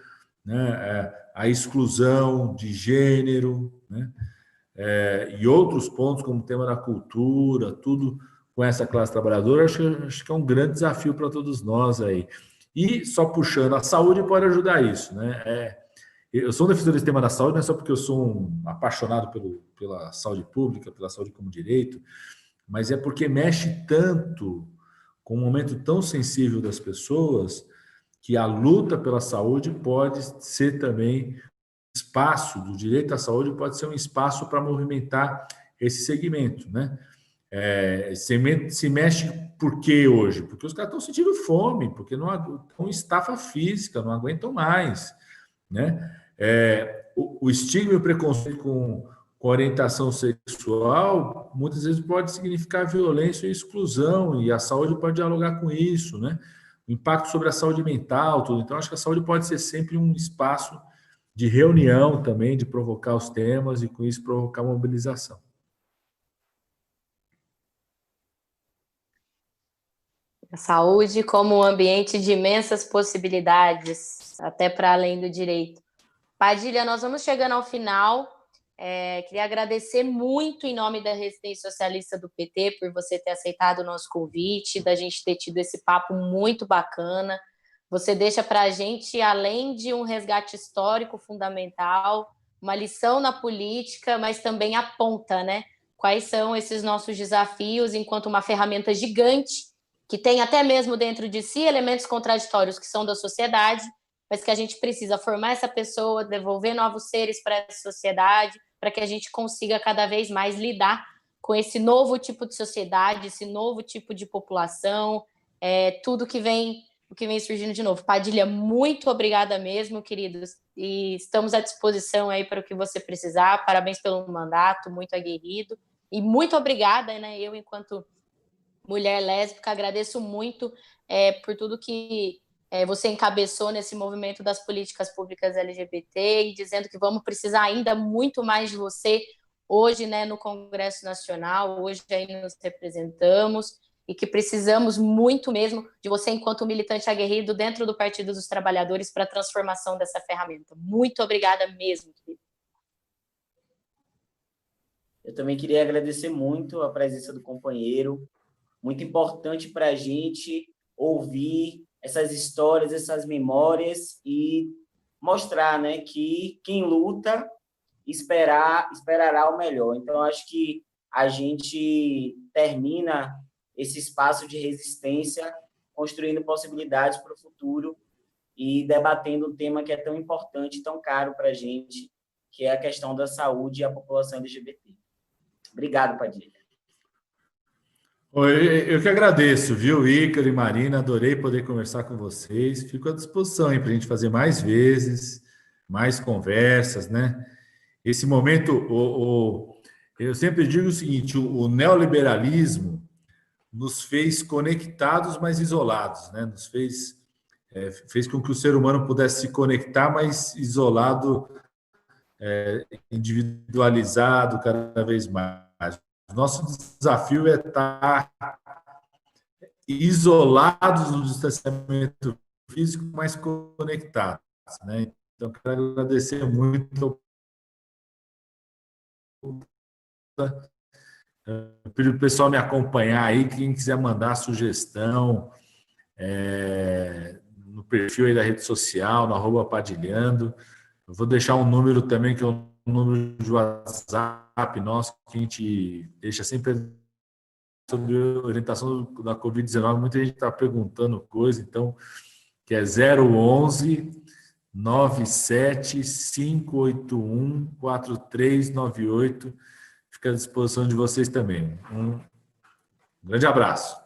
né, a exclusão de gênero, né, e outros pontos, como o tema da cultura, tudo com essa classe trabalhadora, acho que é um grande desafio para todos nós aí. E só puxando, a saúde pode ajudar isso, né? Eu sou um defensor desse tema da saúde, não é só porque eu sou um apaixonado pela saúde pública, pela saúde como direito, mas é porque mexe tanto com um momento tão sensível das pessoas que a luta pela saúde pode ser também espaço do direito à saúde, pode ser um espaço para movimentar esse segmento, né? Se mexe por quê hoje? Porque os caras estão sentindo fome, porque não estão em estafa física, não aguentam mais, né? O estigma e o preconceito com orientação sexual muitas vezes pode significar violência e exclusão, e a saúde pode dialogar com isso, né? O impacto sobre a saúde mental, tudo. Então, acho que a saúde pode ser sempre um espaço de reunião também, de provocar os temas e, com isso, provocar mobilização. A saúde como um ambiente de imensas possibilidades, até para além do direito. Padilha, nós vamos chegando ao final. Queria agradecer muito em nome da Resistência Socialista do PT por você ter aceitado o nosso convite, da gente ter tido esse papo muito bacana. Você deixa para a gente, além de um resgate histórico fundamental, uma lição na política, mas também aponta, né, quais são esses nossos desafios enquanto uma ferramenta gigante que tem até mesmo dentro de si elementos contraditórios que são da sociedade, mas que a gente precisa formar essa pessoa, devolver novos seres para essa sociedade, para que a gente consiga cada vez mais lidar com esse novo tipo de sociedade, esse novo tipo de população, tudo que vem surgindo de novo. Padilha, muito obrigada mesmo, queridos, e estamos à disposição aí para o que você precisar. Parabéns pelo mandato, muito aguerrido, e muito obrigada, né? Eu, enquanto mulher lésbica, agradeço muito por tudo que você encabeçou nesse movimento das políticas públicas LGBT, e dizendo que vamos precisar ainda muito mais de você hoje, né, no Congresso Nacional. Hoje aí nos representamos, e que precisamos muito mesmo de você enquanto militante aguerrido dentro do Partido dos Trabalhadores para a transformação dessa ferramenta. Muito obrigada mesmo, querido. Eu também queria agradecer muito a presença do companheiro. Muito importante para a gente ouvir essas histórias, essas memórias e mostrar, né, que quem luta esperará o melhor. Então, acho que a gente termina esse espaço de resistência construindo possibilidades para o futuro e debatendo um tema que é tão importante, tão caro para a gente, que é a questão da saúde e a população LGBT. Obrigado, Padilha. Eu que agradeço, viu, Ícaro e Marina, adorei poder conversar com vocês, fico à disposição para a gente fazer mais vezes, mais conversas, né? Esse momento, eu sempre digo o seguinte, o neoliberalismo nos fez conectados, mas isolados, né? Nos fez fez com que o ser humano pudesse se conectar, mas isolado, individualizado cada vez mais. O nosso desafio é estar isolados no distanciamento físico, mas conectados, né? Então, quero agradecer muito. Pedir o pessoal me acompanhar aí, quem quiser mandar sugestão no perfil aí da rede social, no @padilhando. Eu vou deixar um número também, que é o número de WhatsApp nosso, que a gente deixa sempre sobre orientação da Covid-19. Muita gente está perguntando coisa, então, que é 011 97 581 4398. Fica à disposição de vocês também. Um grande abraço.